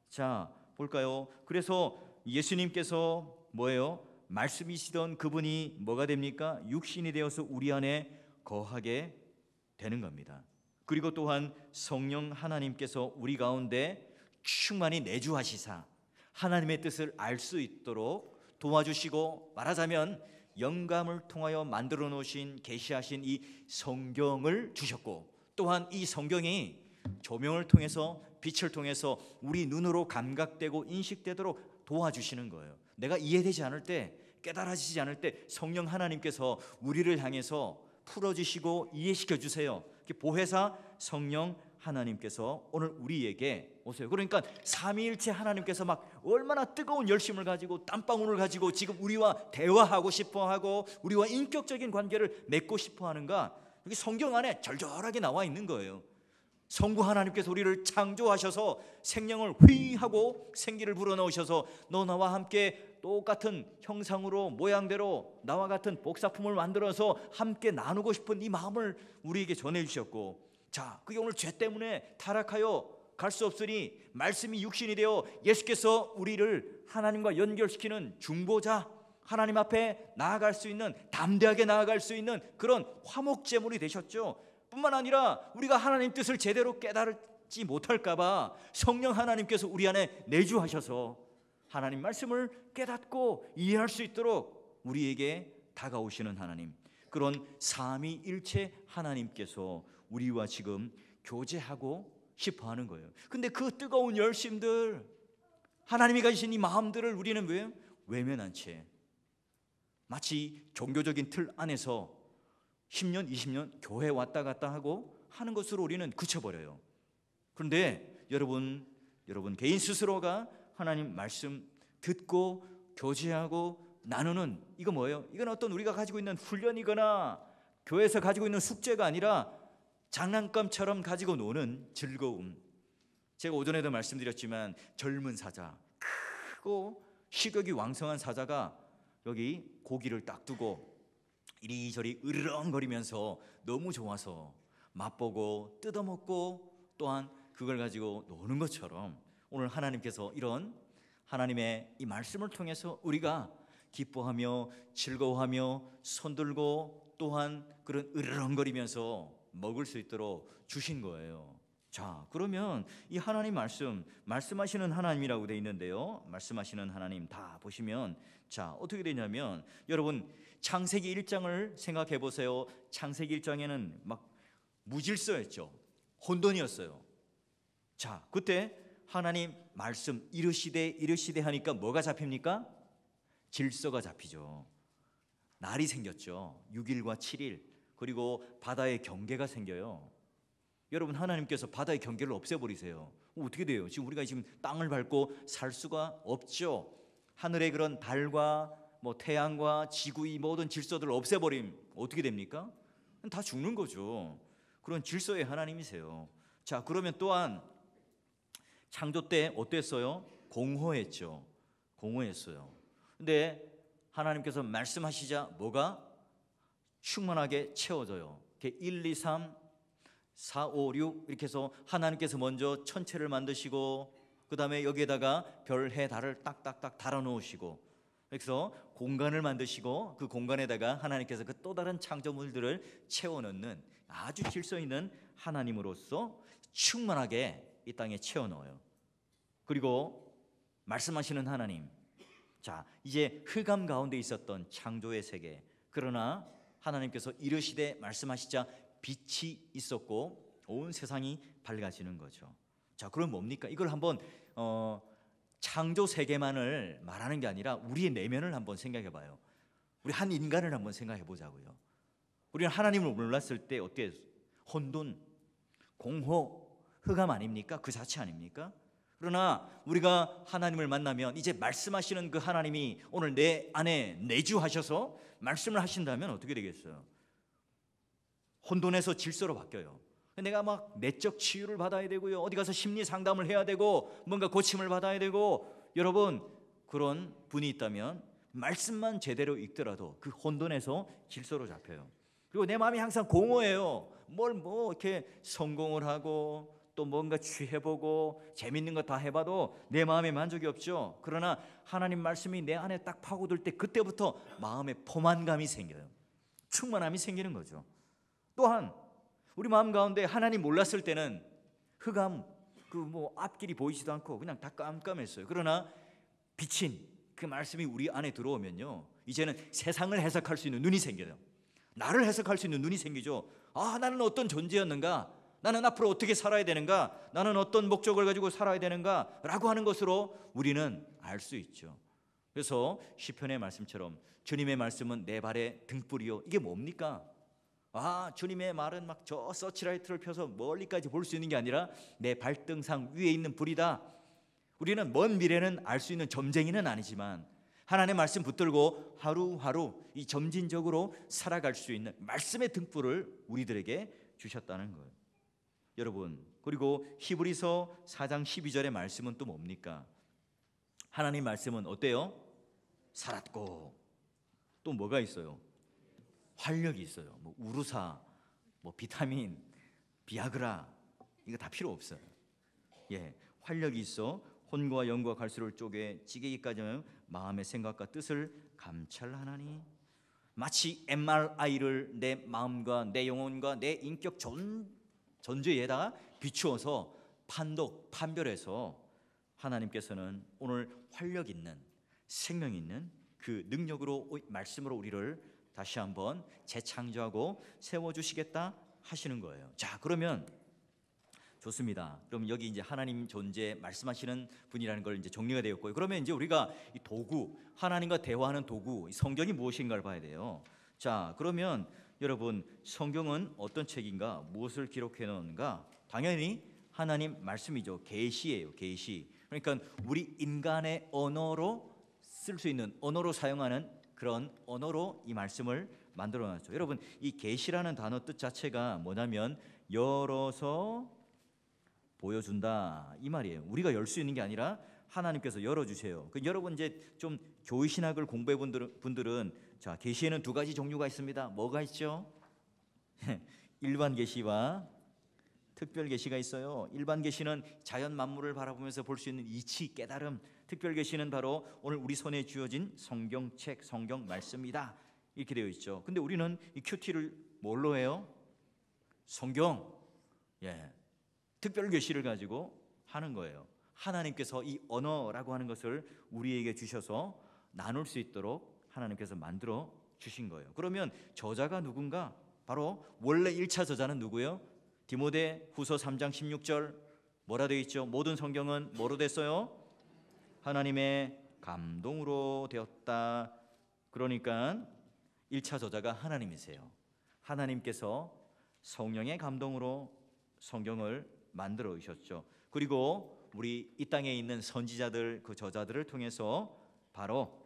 자, 볼까요? 그래서 예수님께서 뭐예요? 말씀이시던 그분이 뭐가 됩니까? 육신이 되어서 우리 안에 거하게 되는 겁니다. 그리고 또한 성령 하나님께서 우리 가운데 충만히 내주하시사 하나님의 뜻을 알 수 있도록 도와주시고, 말하자면 영감을 통하여 만들어 놓으신, 계시하신 이 성경을 주셨고, 또한 이 성경이 조명을 통해서, 빛을 통해서 우리 눈으로 감각되고 인식되도록 도와주시는 거예요. 내가 이해되지 않을 때, 깨달아지지 않을 때 성령 하나님께서 우리를 향해서 풀어주시고 이해시켜 주세요. 보혜사 성령 하나님께서 오늘 우리에게 오세요. 그러니까 삼위일체 하나님께서 막 얼마나 뜨거운 열심을 가지고 땀방울을 가지고 지금 우리와 대화하고 싶어하고 우리와 인격적인 관계를 맺고 싶어하는가? 여기 성경 안에 절절하게 나와 있는 거예요. 성부 하나님께서 우리를 창조하셔서 생명을 휘하고 생기를 불어넣으셔서 너 나와 함께 똑같은 형상으로 모양대로 나와 같은 복사품을 만들어서 함께 나누고 싶은 이 마음을 우리에게 전해주셨고, 자, 그게 오늘 죄 때문에 타락하여 갈 수 없으니 말씀이 육신이 되어 예수께서 우리를 하나님과 연결시키는 중보자, 하나님 앞에 나아갈 수 있는, 담대하게 나아갈 수 있는 그런 화목제물이 되셨죠. 뿐만 아니라 우리가 하나님 뜻을 제대로 깨달지 못할까 봐 성령 하나님께서 우리 안에 내주하셔서 하나님 말씀을 깨닫고 이해할 수 있도록 우리에게 다가오시는 하나님, 그런 삼위일체 하나님께서 우리와 지금 교제하고 싶어하는 거예요. 근데 그 뜨거운 열심들, 하나님이 가지신 이 마음들을 우리는 왜 외면한 채 마치 종교적인 틀 안에서 10년, 20년 교회 왔다 갔다 하고 하는 것으로 우리는 그쳐버려요. 그런데 여러분 개인 스스로가 하나님 말씀 듣고 교제하고 나누는, 이거 뭐예요? 이건 어떤 우리가 가지고 있는 훈련이거나 교회에서 가지고 있는 숙제가 아니라 장난감처럼 가지고 노는 즐거움. 제가 오전에도 말씀드렸지만 젊은 사자, 크고 식욕이 왕성한 사자가 여기 고기를 딱 두고 이리저리 으르렁거리면서 너무 좋아서 맛보고 뜯어먹고 또한 그걸 가지고 노는 것처럼, 오늘 하나님께서 이런 하나님의 이 말씀을 통해서 우리가 기뻐하며 즐거워하며 손들고 또한 그런 으르렁거리면서 먹을 수 있도록 주신 거예요. 자, 그러면 이 하나님 말씀하시는 하나님이라고 되어 있는데요, 말씀하시는 하나님 다 보시면 자, 어떻게 되냐면, 여러분 창세기 1장을 생각해 보세요. 창세기 1장에는 막 무질서였죠. 혼돈이었어요. 자, 그때 하나님 말씀 이르시되 하니까 뭐가 잡힙니까? 질서가 잡히죠. 날이 생겼죠. 6일과 7일. 그리고 바다의 경계가 생겨요. 여러분, 하나님께서 바다의 경계를 없애버리세요. 어떻게 돼요? 지금 우리가 지금 땅을 밟고 살 수가 없죠. 하늘의 그런 달과 태양과 지구의 모든 질서들을 없애버리면 어떻게 됩니까? 다 죽는 거죠. 그런 질서의 하나님이세요. 자, 그러면 또한 창조 때 어땠어요? 공허했죠. 공허했어요. 근데 하나님께서 말씀하시자 뭐가 충만하게 채워져요. 1, 2, 3, 4, 5, 6 이렇게 해서 하나님께서 먼저 천체를 만드시고 그 다음에 여기에다가 별, 해, 달을 딱딱딱 달아놓으시고, 그래서 공간을 만드시고 그 공간에다가 하나님께서 그 또 다른 창조물들을 채워넣는 아주 질서 있는 하나님으로서 충만하게 이 땅에 채워넣어요. 그리고 말씀하시는 하나님, 자, 이제 흑암 가운데 있었던 창조의 세계, 그러나 하나님께서 이르시되 말씀하시자 빛이 있었고 온 세상이 밝아지는 거죠. 자, 그럼 뭡니까? 이걸 한번 창조 세계만을 말하는 게 아니라 우리의 내면을 한번 생각해 봐요. 우리 한 인간을 한번 생각해 보자고요. 우리는 하나님을 몰랐을 때 어때요? 혼돈, 공허, 흑암 아닙니까? 그 자체 아닙니까? 그러나 우리가 하나님을 만나면 이제 말씀하시는 그 하나님이 오늘 내 안에 내주하셔서 말씀을 하신다면 어떻게 되겠어요? 혼돈에서 질서로 바뀌어요. 내가 막 내적 치유를 받아야 되고요, 어디 가서 심리 상담을 해야 되고 뭔가 고침을 받아야 되고, 여러분 그런 분이 있다면 말씀만 제대로 읽더라도 그 혼돈에서 질서로 잡혀요. 그리고 내 마음이 항상 공허해요. 뭘 이렇게 성공을 하고 또 뭔가 취해보고 재밌는 거 다 해봐도 내 마음에 만족이 없죠. 그러나 하나님 말씀이 내 안에 딱 파고들 때 그때부터 마음에 포만감이 생겨요. 충만함이 생기는 거죠. 또한 우리 마음 가운데 하나님 몰랐을 때는 흑암, 앞길이 보이지도 않고 그냥 다 깜깜했어요. 그러나 비친 그 말씀이 우리 안에 들어오면요, 이제는 세상을 해석할 수 있는 눈이 생겨요. 나를 해석할 수 있는 눈이 생기죠. 아, 나는 어떤 존재였는가? 나는 앞으로 어떻게 살아야 되는가? 나는 어떤 목적을 가지고 살아야 되는가? 라고 하는 것으로 우리는 알 수 있죠. 그래서 시편의 말씀처럼 주님의 말씀은 내 발의 등불이요. 이게 뭡니까? 아, 주님의 말은 막 저 서치라이트를 펴서 멀리까지 볼 수 있는 게 아니라 내 발등상 위에 있는 불이다. 우리는 먼 미래는 알 수 있는 점쟁이는 아니지만 하나님의 말씀 붙들고 하루하루 이 점진적으로 살아갈 수 있는 말씀의 등불을 우리들에게 주셨다는 거예요. 여러분, 그리고 히브리서 4장 12절의 말씀은 또 뭡니까? 하나님 말씀은 어때요? 살았고 또 뭐가 있어요? 활력이 있어요. 우루사, 비타민, 비아그라 이거 다 필요 없어요. 예, 활력이 있어 혼과 영과 갈수를 쪼개 찌개기까지 하면 마음의 생각과 뜻을 감찰하나니, 마치 MRI를 내 마음과 내 영혼과 내 인격 전체에다가 비추어서 판별해서 하나님께서는 오늘 활력 있는 생명 있는 그 능력으로 말씀으로 우리를 다시 한번 재창조하고 세워주시겠다 하시는 거예요. 자, 그러면 좋습니다. 그럼 여기 이제 하나님 존재 말씀하시는 분이라는 걸 이제 정리가 되었고요. 그러면 이제 우리가 이 도구, 하나님과 대화하는 도구, 이 성경이 무엇인가를 봐야 돼요. 자, 그러면 여러분, 성경은 어떤 책인가? 무엇을 기록해 놓은가? 당연히 하나님 말씀이죠. 계시예요. 계시. 그러니까 우리 인간의 언어로 쓸 수 있는, 언어로 사용하는 그런 언어로 이 말씀을 만들어 놨죠. 여러분, 이 계시라는 단어 뜻 자체가 뭐냐면 열어서 보여준다 이 말이에요. 우리가 열 수 있는 게 아니라 하나님께서 열어주세요. 여러분 이제 좀 교회 신학을 공부해 분들은 자, 계시에는 두 가지 종류가 있습니다. 뭐가 있죠? 일반 계시와 특별 계시가 있어요. 일반 계시는 자연 만물을 바라보면서 볼 수 있는 이치, 깨달음. 특별 계시는 바로 오늘 우리 손에 쥐어진 성경책, 성경 말씀이다 이렇게 되어 있죠. 근데 우리는 이 큐티를 뭘로 해요? 성경, 특별 계시를 가지고 하는 거예요. 하나님께서 이 언어라고 하는 것을 우리에게 주셔서 나눌 수 있도록 하나님께서 만들어 주신 거예요. 그러면 저자가 누군가? 바로 원래 1차 저자는 누구예요? 디모데 후서 3장 16절 뭐라 되어 있죠? 모든 성경은 뭐로 됐어요? 하나님의 감동으로 되었다. 그러니까 1차 저자가 하나님이세요. 하나님께서 성령의 감동으로 성경을 만들어 오셨죠. 그리고 우리 이 땅에 있는 선지자들, 그 저자들을 통해서 바로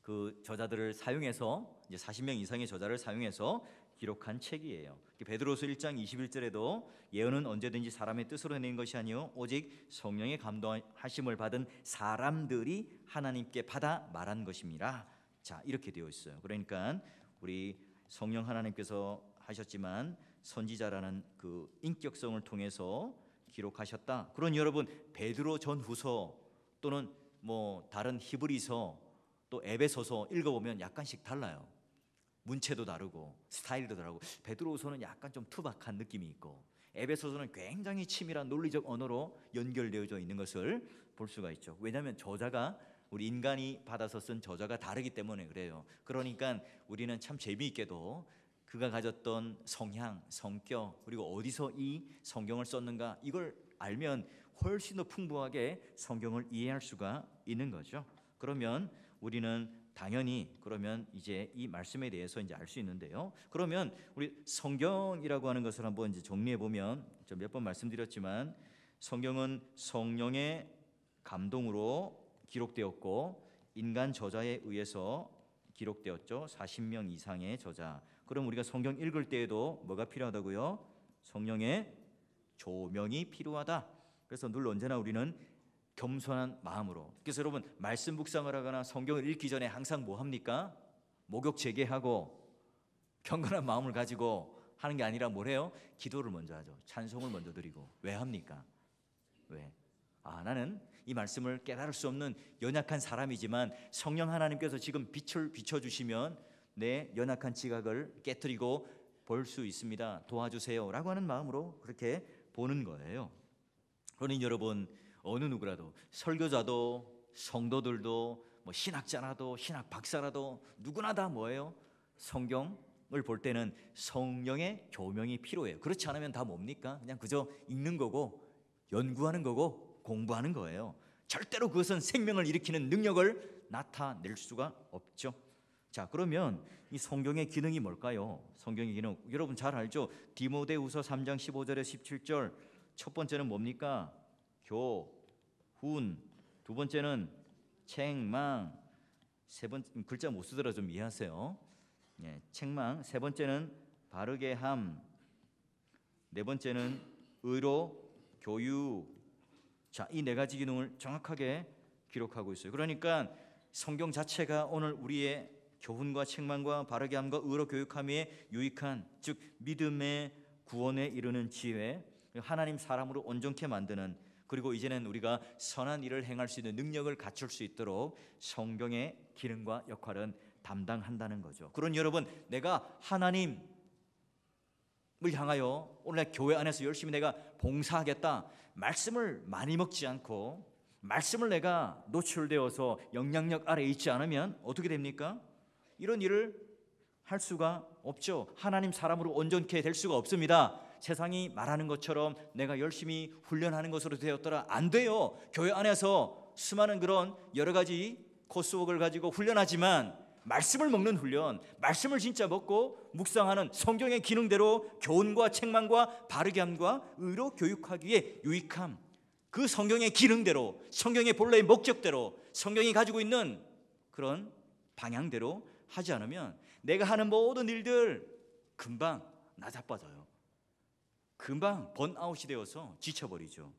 그 저자들을 사용해서 이제 40명 이상의 저자를 사용해서 기록한 책이에요. 베드로서 1장 21절에도 예언은 언제든지 사람의 뜻으로 해낸 것이 아니요 오직 성령의 감동하심을 받은 사람들이 하나님께 받아 말한 것입니다. 자, 이렇게 되어 있어요. 그러니까 우리 성령 하나님께서 하셨지만 선지자라는 그 인격성을 통해서 기록하셨다. 그런 여러분 베드로 전후서 또는 뭐 다른 히브리서 또 에베소서 읽어보면 약간씩 달라요. 문체도 다르고 스타일도 다르고 베드로서는 약간 좀 투박한 느낌이 있고 에베소서는 굉장히 치밀한 논리적 언어로 연결되어져 있는 것을 볼 수가 있죠. 왜냐하면 저자가 우리 인간이 받아서 쓴 저자가 다르기 때문에 그래요. 그러니까 우리는 참 재미있게도 그가 가졌던 성향, 성격 그리고 어디서 이 성경을 썼는가 이걸 알면 훨씬 더 풍부하게 성경을 이해할 수가 있는 거죠. 그러면 우리는 당연히 그러면 이제 이 말씀에 대해서 이제 알 수 있는데요. 그러면 우리 성경이라고 하는 것을 한번 이제 정리해 보면 몇 번 말씀드렸지만 성경은 성령의 감동으로 기록되었고 인간 저자에 의해서 기록되었죠. 40명 이상의 저자. 그럼 우리가 성경 읽을 때에도 뭐가 필요하다고요? 성령의 조명이 필요하다. 그래서 늘 언제나 우리는 겸손한 마음으로. 그래서 여러분 말씀 묵상을 하거나 성경을 읽기 전에 항상 뭐 합니까? 목욕 재개하고 경건한 마음을 가지고 하는 게 아니라 뭐래요? 기도를 먼저 하죠. 찬송을 먼저 드리고. 왜 합니까? 왜? 나는 이 말씀을 깨달을 수 없는 연약한 사람이지만 성령 하나님께서 지금 빛을 비춰주시면 내 연약한 지각을 깨트리고 볼 수 있습니다. 도와주세요 라고 하는 마음으로 그렇게 보는 거예요. 그러니 여러분 어느 누구라도 설교자도 성도들도 뭐 신학자라도 신학 박사라도 누구나 다 뭐예요? 성경을 볼 때는 성령의 교명이 필요해요. 그렇지 않으면 다 뭡니까? 그냥 그저 읽는 거고 연구하는 거고 공부하는 거예요. 절대로 그것은 생명을 일으키는 능력을 나타낼 수가 없죠. 자, 그러면 이 성경의 기능이 뭘까요? 성경의 기능 여러분 잘 알죠? 디모데후서 3장 15절에 17절 첫 번째는 뭡니까? 교훈. 두 번째는 책망. 세 번째 글자 못 쓰더라 좀 이해하세요. 책망. 세 번째는 바르게 함. 네 번째는 의로 교육. 자, 이 네 가지 기능을 정확하게 기록하고 있어요. 그러니까 성경 자체가 오늘 우리의 교훈과 책망과 바르게 함과 의로 교육함에 유익한, 즉 믿음의 구원에 이르는 지혜, 하나님 사람으로 온전케 만드는, 그리고 이제는 우리가 선한 일을 행할 수 있는 능력을 갖출 수 있도록 성경의 기능과 역할은 담당한다는 거죠. 그런 여러분, 내가 하나님을 향하여 오늘 교회 안에서 열심히 내가 봉사하겠다, 말씀을 많이 먹지 않고 말씀을 내가 노출되어서 영향력 아래에 있지 않으면 어떻게 됩니까? 이런 일을 할 수가 없죠. 하나님 사람으로 온전케 될 수가 없습니다. 세상이 말하는 것처럼 내가 열심히 훈련하는 것으로 되었더라, 안 돼요. 교회 안에서 수많은 그런 여러 가지 코스웍을 가지고 훈련하지만 말씀을 먹는 훈련, 말씀을 진짜 먹고 묵상하는 성경의 기능대로 교훈과 책망과 바르게 함과 의로 교육하기에 유익함, 그 성경의 기능대로, 성경의 본래의 목적대로, 성경이 가지고 있는 그런 방향대로 하지 않으면 내가 하는 모든 일들 금방 나자빠져요. 금방 번아웃이 되어서 지쳐버리죠.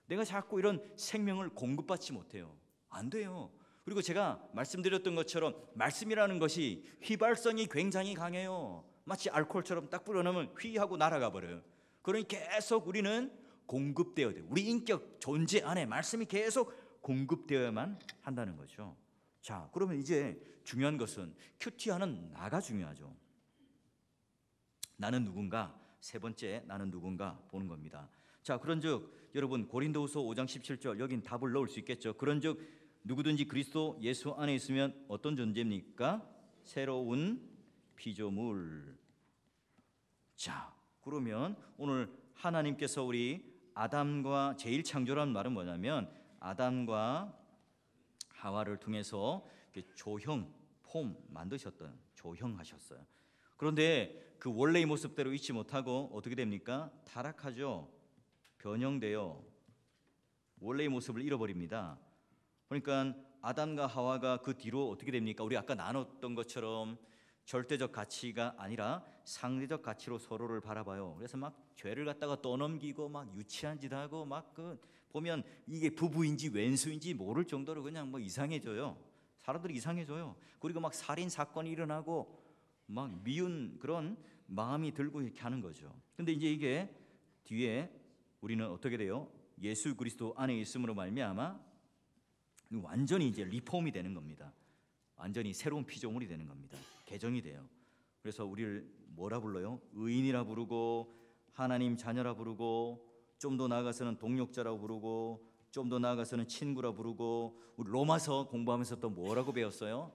내가 자꾸 이런 생명을 공급받지 못해요. 안 돼요. 그리고 제가 말씀드렸던 것처럼 말씀이라는 것이 휘발성이 굉장히 강해요. 마치 알코올처럼 딱 뿌려놓으면 휘하고 날아가 버려요. 그러니 계속 우리는 공급되어야 돼요. 우리 인격 존재 안에 말씀이 계속 공급되어야만 한다는 거죠. 자, 그러면 이제 중요한 것은 큐티하는 나가 중요하죠. 나는 누군가, 세 번째 나는 누군가 보는 겁니다. 자, 그런즉 여러분 고린도후서 5장 17절 여긴 답을 넣을 수 있겠죠. 그런즉 누구든지 그리스도 예수 안에 있으면 어떤 존재입니까? 새로운 피조물. 자, 그러면 오늘 하나님께서 우리 아담과 제일 창조라는 말은 뭐냐면 아담과 하와를 통해서 조형, 폼 만드셨던, 조형하셨어요. 그런데 그 원래의 모습대로 있지 못하고 어떻게 됩니까? 타락하죠. 변형되어 원래의 모습을 잃어버립니다. 그러니까 아담과 하와가 그 뒤로 어떻게 됩니까? 우리 아까 나눴던 것처럼 절대적 가치가 아니라 상대적 가치로 서로를 바라봐요. 그래서 막 죄를 갖다가 떠넘기고 막 유치한 짓 하고 막 그 보면 이게 부부인지 왼수인지 모를 정도로 그냥 뭐 이상해져요. 사람들이 이상해져요. 그리고 막 살인 사건이 일어나고 막 미운 그런 마음이 들고 이렇게 하는 거죠. 근데 이제 이게 뒤에 우리는 어떻게 돼요? 예수 그리스도 안에 있음으로 말미암아 완전히 이제 리폼이 되는 겁니다. 완전히 새로운 피조물이 되는 겁니다. 개정이 돼요. 그래서 우리를 뭐라 불러요? 의인이라 부르고 하나님 자녀라 부르고 좀 더 나아가서는 동역자라고 부르고 좀 더 나아가서는 친구라 부르고 우리 로마서 공부하면서 또 뭐라고 배웠어요?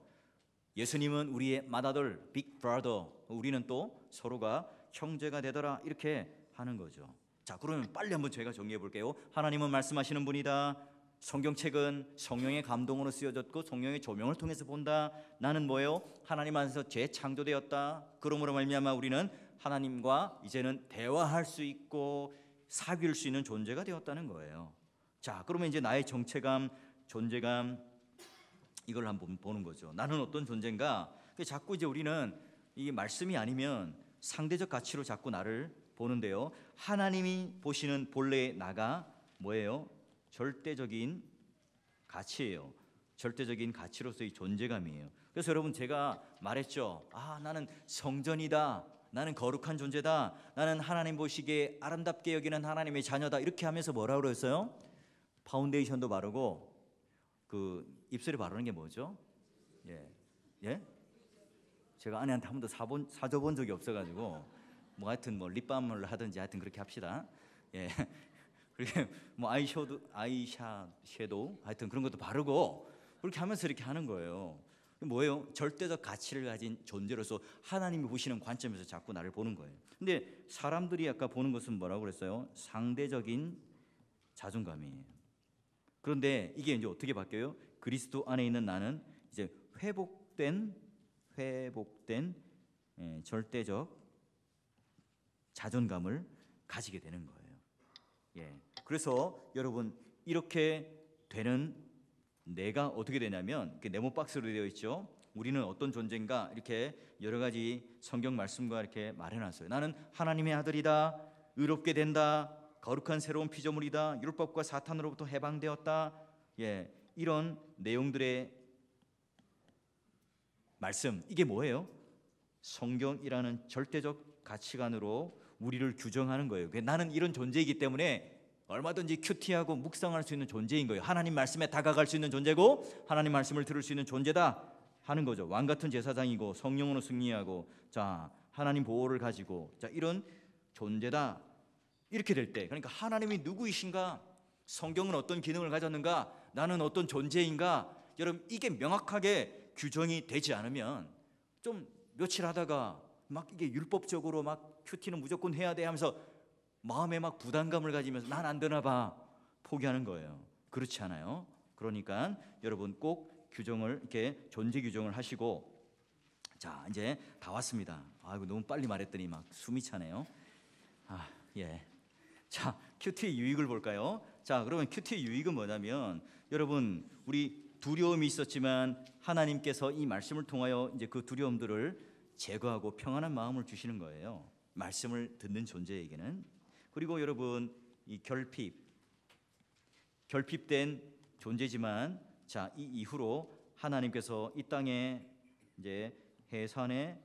예수님은 우리의 맏아들, 빅 브라더, 우리는 또 서로가 형제가 되더라 이렇게 하는 거죠. 자, 그러면 빨리 한번 제가 정리해 볼게요. 하나님은 말씀하시는 분이다. 성경책은 성령의 감동으로 쓰여졌고 성령의 조명을 통해서 본다. 나는 뭐예요? 하나님 안에서 재창조되었다. 그러므로 말미암아 우리는 하나님과 이제는 대화할 수 있고 사귈 수 있는 존재가 되었다는 거예요. 자, 그러면 이제 나의 정체감, 존재감 이걸 한번 보는 거죠. 나는 어떤 존재인가? 자꾸 이제 우리는 이 말씀이 아니면 상대적 가치로 자꾸 나를 보는데요. 하나님이 보시는 본래의 나가 뭐예요? 절대적인 가치예요. 절대적인 가치로서의 존재감이에요. 그래서 여러분 제가 말했죠. 나는 성전이다. 나는 거룩한 존재다. 나는 하나님 보시기에 아름답게 여기는 하나님의 자녀다. 이렇게 하면서 뭐라고 그랬어요? 파운데이션도 바르고 그 입술에 바르는 게 뭐죠? 예? 제가 아내한테 한 번도 사줘본 적이 없어가지고 뭐 하여튼 뭐 립밤을 하든지 하여튼 그렇게 합시다. 예. 그렇게 뭐 아이샤도우 하여튼 그런 것도 바르고 그렇게 하면서 이렇게 하는 거예요. 뭐예요? 절대적 가치를 가진 존재로서 하나님이 보시는 관점에서 자꾸 나를 보는 거예요. 근데 사람들이 아까 보는 것은 뭐라고 그랬어요? 상대적인 자존감이에요. 그런데 이게 이제 어떻게 바뀌어요? 그리스도 안에 있는 나는 이제 회복된 절대적 자존감을 가지게 되는 거예요. 그래서 여러분 이렇게 되는 내가 어떻게 되냐면 네모 박스로 되어 있죠. 우리는 어떤 존재인가 이렇게 여러 가지 성경 말씀과 이렇게 말해놨어요. 나는 하나님의 아들이다. 의롭게 된다. 거룩한 새로운 피조물이다. 율법과 사탄으로부터 해방되었다. 이런 내용들의 말씀 이게 뭐예요? 성경이라는 절대적 가치관으로 우리를 규정하는 거예요. 나는 이런 존재이기 때문에 얼마든지 큐티하고 묵상할 수 있는 존재인 거예요. 하나님 말씀에 다가갈 수 있는 존재고 하나님 말씀을 들을 수 있는 존재다 하는 거죠. 왕 같은 제사장이고 성령으로 승리하고 자 하나님 보호를 가지고 자 이런 존재다 이렇게 될 때 그러니까 하나님이 누구이신가? 성경은 어떤 기능을 가졌는가? 나는 어떤 존재인가? 여러분 이게 명확하게 규정이 되지 않으면 좀 며칠 하다가 막 이게 율법적으로 막 큐티는 무조건 해야 돼 하면서 마음에 막 부담감을 가지면서 난 안 되나 봐 포기하는 거예요. 그렇지 않아요? 그러니까 여러분 꼭 규정을 이렇게 존재 규정을 하시고 자 이제 다 왔습니다. 아이고 너무 빨리 말했더니 막 숨이 차네요. 자 큐티의 유익을 볼까요? 자 그러면 큐티의 유익은 뭐냐면 여러분 우리 두려움이 있었지만 하나님께서 이 말씀을 통하여 이제 그 두려움들을 제거하고 평안한 마음을 주시는 거예요. 말씀을 듣는 존재에게는. 그리고 여러분 이 결핍된 존재지만 자, 이 이후로 하나님께서 이 땅에 이제 해산의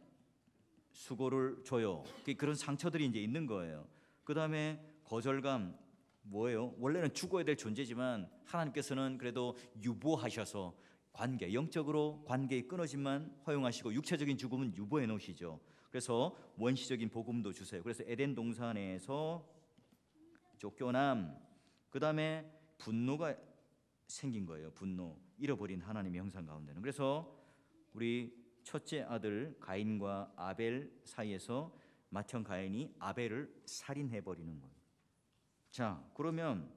수고를 줘요. 그런 상처들이 이제 있는 거예요. 그다음에 거절감 뭐예요? 원래는 죽어야 될 존재지만 하나님께서는 그래도 유보하셔서 관계, 영적으로 관계의 끊어짐만 허용하시고 육체적인 죽음은 유보해 놓으시죠. 그래서 원시적인 복음도 주세요. 그래서 에덴 동산에서 쫓겨남, 그다음에 분노가 생긴 거예요. 분노, 잃어버린 하나님의 형상 가운데는. 그래서 우리 첫째 아들 가인과 아벨 사이에서 맏형 가인이 아벨을 살인해 버리는 거예요. 자, 그러면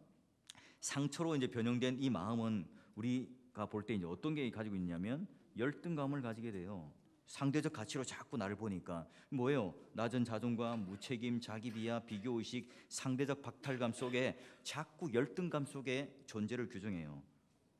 상처로 이제 변형된 이 마음은 우리가 볼 때 이제 어떤 게 가지고 있냐면 열등감을 가지게 돼요. 상대적 가치로 자꾸 나를 보니까 뭐예요? 낮은 자존감, 무책임, 자기 비하, 비교 의식, 상대적 박탈감 속에 자꾸 열등감 속에 존재를 규정해요.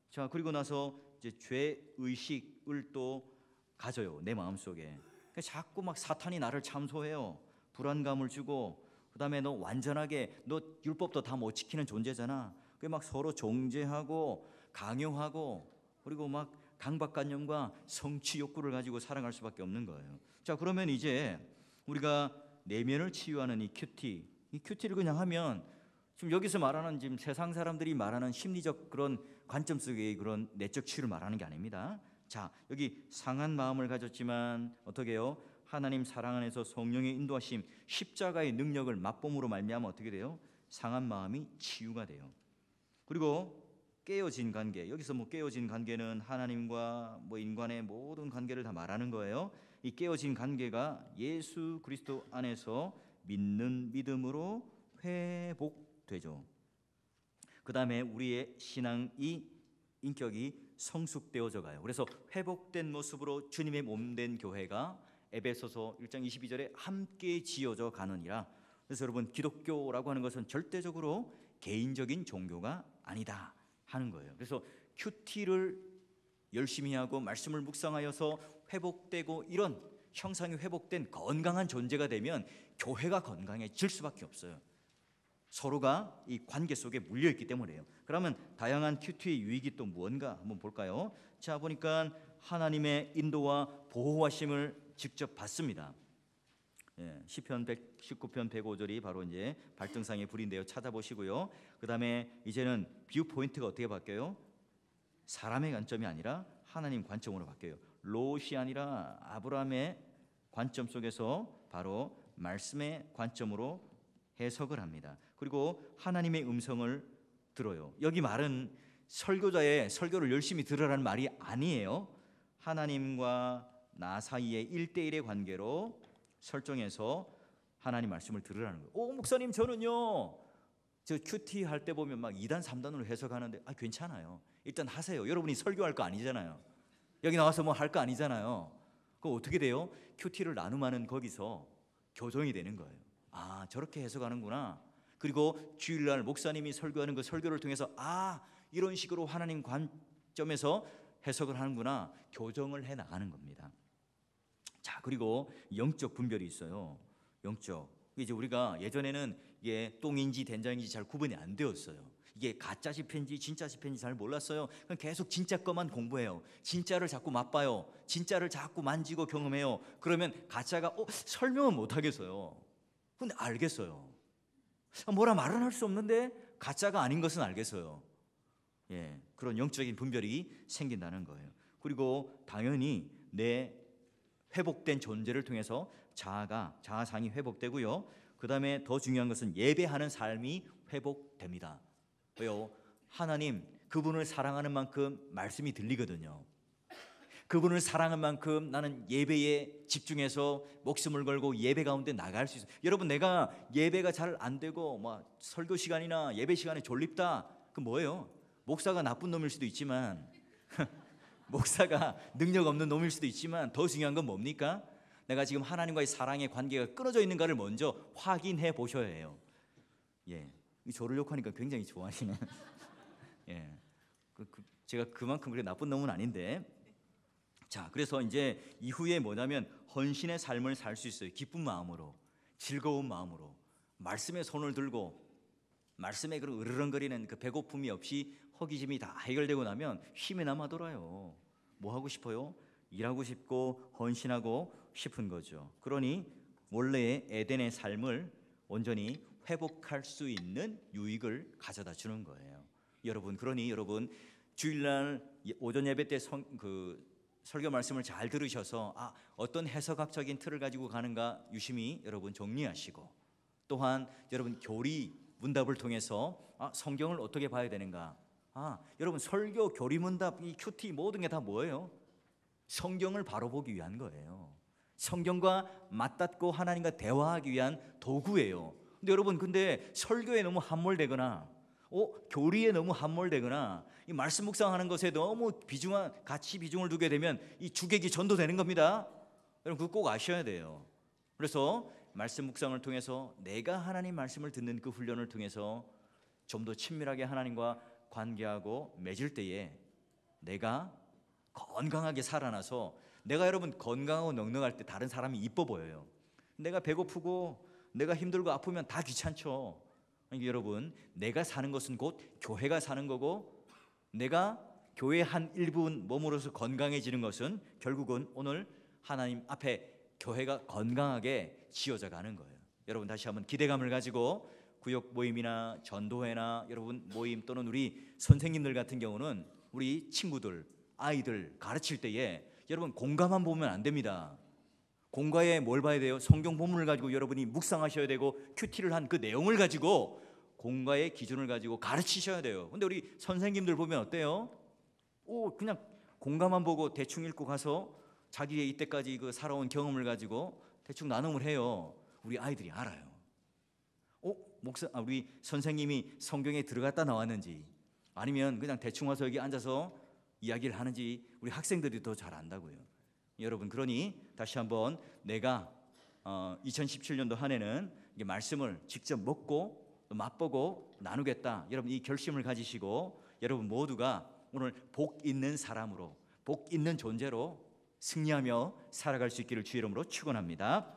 자, 그리고 나서 이제 죄 의식을 또 가져요. 내 마음 속에. 자꾸 막 사탄이 나를 참소해요. 불안감을 주고, 그다음에 너 완전하게 너 율법도 다 못 지키는 존재잖아. 그 막 서로 정죄하고 강요하고, 그리고 막 강박관념과 성취 욕구를 가지고 살아갈 수밖에 없는 거예요. 자, 그러면 이제 우리가 내면을 치유하는 이 큐티를 그냥 하면 지금 여기서 말하는 지금 세상 사람들이 말하는 심리적 그런 관점 속의 그런 내적 치유를 말하는 게 아닙니다. 자, 여기 상한 마음을 가졌지만 어떻게 해요? 하나님 사랑 안에서 성령의 인도하심, 십자가의 능력을 맛봄으로 말미암아 어떻게 돼요? 상한 마음이 치유가 돼요. 그리고 깨어진 관계, 여기서 뭐 깨어진 관계는 하나님과 뭐 인간의 모든 관계를 다 말하는 거예요. 이 깨어진 관계가 예수 그리스도 안에서 믿는 믿음으로 회복되죠. 그 다음에 우리의 신앙이 인격이 성숙되어져 가요. 그래서 회복된 모습으로 주님의 몸된 교회가 에베소서 1장 22절에 함께 지어져 가느니라. 그래서 여러분, 기독교라고 하는 것은 절대적으로 개인적인 종교가 아니다 하는 거예요. 그래서 큐티를 열심히 하고 말씀을 묵상하여서 회복되고 이런 형상이 회복된 건강한 존재가 되면 교회가 건강해질 수밖에 없어요. 서로가 이 관계 속에 물려 있기 때문에요. 그러면 다양한 큐티의 유익이 또 무언가 한번 볼까요? 자, 보니까 하나님의 인도와 보호하심을 직접 받습니다. 시편 119편 105절이 바로 이제 발등상의 불인데요. 찾아보시고요. 그 다음에 이제는 뷰 포인트가 어떻게 바뀌어요? 사람의 관점이 아니라 하나님 관점으로 바뀌어요. 롯이 아니라 아브라함의 관점 속에서 바로 말씀의 관점으로 해석을 합니다. 그리고 하나님의 음성을 들어요. 여기 말은 설교자의 설교를 열심히 들으라는 말이 아니에요. 하나님과 나 사이의 1대1의 관계로 설정해서 하나님 말씀을 들으라는 거예요. 목사님 저는요 저 큐티 할 때 보면 막 2단 3단으로 해석하는데 괜찮아요. 일단 하세요. 여러분이 설교할 거 아니잖아요. 여기 나와서 뭐 할 거 아니잖아요. 그거 어떻게 돼요? 큐티를 나눔하는 거기서 교정이 되는 거예요. 저렇게 해석하는구나. 그리고 주일날 목사님이 설교하는 그 설교를 통해서 이런 식으로 하나님 관점에서 해석을 하는구나. 교정을 해 나가는 겁니다. 자, 그리고 영적 분별이 있어요. 영적. 이제 우리가 예전에는 이게 똥인지 된장인지 잘 구분이 안 되었어요. 이게 가짜 지폐인지 진짜 지폐인지 잘 몰랐어요. 그냥 계속 진짜 것만 공부해요. 진짜를 자꾸 맛봐요. 진짜를 자꾸 만지고 경험해요. 그러면 가짜가 설명은 못 하겠어요. 근데 알겠어요. 뭐라 말은 할 수 없는데 가짜가 아닌 것은 알겠어요. 그런 영적인 분별이 생긴다는 거예요. 그리고 당연히 내 회복된 존재를 통해서 자아상이 회복되고요. 그 다음에 더 중요한 것은 예배하는 삶이 회복됩니다. 왜요? 하나님, 그분을 사랑하는 만큼 말씀이 들리거든요. 그분을 사랑한 만큼 나는 예배에 집중해서 목숨을 걸고 예배 가운데 나갈 수 있어요. 여러분, 내가 예배가 잘 안 되고 설교 시간이나 예배 시간에 졸립다, 그 뭐예요? 목사가 나쁜 놈일 수도 있지만 목사가 능력 없는 놈일 수도 있지만 더 중요한 건 뭡니까? 내가 지금 하나님과의 사랑의 관계가 끊어져 있는가를 먼저 확인해 보셔야 해요. 저를 욕하니까 굉장히 좋아하시네. 제가 그만큼 그렇게 나쁜 놈은 아닌데. 자, 그래서 이제 이후에 뭐냐면 헌신의 삶을 살 수 있어요. 기쁜 마음으로, 즐거운 마음으로. 말씀에 손을 들고 말씀에 그런 으르렁거리는 그 배고픔이 없이 허기짐이 다 해결되고 나면 힘이 남아 돌아요. 뭐 하고 싶어요? 일하고 싶고 헌신하고 싶은 거죠. 그러니 원래의 에덴의 삶을 온전히 회복할 수 있는 유익을 가져다 주는 거예요. 여러분, 그러니 여러분 주일날 오전 예배 때 설교 말씀을 잘 들으셔서 어떤 해석학적인 틀을 가지고 가는가 유심히 여러분 정리하시고, 또한 여러분 교리 문답을 통해서 성경을 어떻게 봐야 되는가. 여러분 설교, 교리 문답, 이 큐티 모든 게 다 뭐예요? 성경을 바로 보기 위한 거예요. 성경과 맞닿고 하나님과 대화하기 위한 도구예요. 근데 여러분, 근데 설교에 너무 함몰되거나 교리에 너무 함몰되거나 이 말씀 묵상하는 것에 너무 가치 비중을 두게 되면 이 주객이 전도되는 겁니다. 여러분 그거 꼭 아셔야 돼요. 그래서 말씀 묵상을 통해서 내가 하나님 말씀을 듣는 그 훈련을 통해서 좀 더 친밀하게 하나님과 관계하고 맺을 때에 내가 건강하게 살아나서, 내가 여러분 건강하고 넉넉할 때 다른 사람이 이뻐 보여요. 내가 배고프고 내가 힘들고 아프면 다 귀찮죠. 여러분, 내가 사는 것은 곧 교회가 사는 거고, 내가 교회 한 일부분 몸으로서 건강해지는 것은 결국은 오늘 하나님 앞에 교회가 건강하게 지어져 가는 거예요. 여러분 다시 한번 기대감을 가지고 구역 모임이나 전도회나 여러분 모임 또는 우리 선생님들 같은 경우는 우리 친구들, 아이들 가르칠 때에 여러분 공과만 보면 안 됩니다. 공과에 뭘 봐야 돼요? 성경 본문을 가지고 여러분이 묵상하셔야 되고 큐티를 한 그 내용을 가지고 공과의 기준을 가지고 가르치셔야 돼요. 근데 우리 선생님들 보면 어때요? 그냥 공과만 보고 대충 읽고 가서 자기의 이때까지 그 살아온 경험을 가지고 대충 나눔을 해요. 우리 아이들이 알아요. 우리 선생님이 성경에 들어갔다 나왔는지, 아니면 그냥 대충 와서 여기 앉아서 이야기를 하는지 우리 학생들이 더 잘 안다고요. 여러분, 그러니 다시 한번 내가 2017년도 한 해는 말씀을 직접 먹고 맛보고 나누겠다, 여러분 이 결심을 가지시고 여러분 모두가 오늘 복 있는 사람으로, 복 있는 존재로 승리하며 살아갈 수 있기를 주의 이름으로 축원합니다.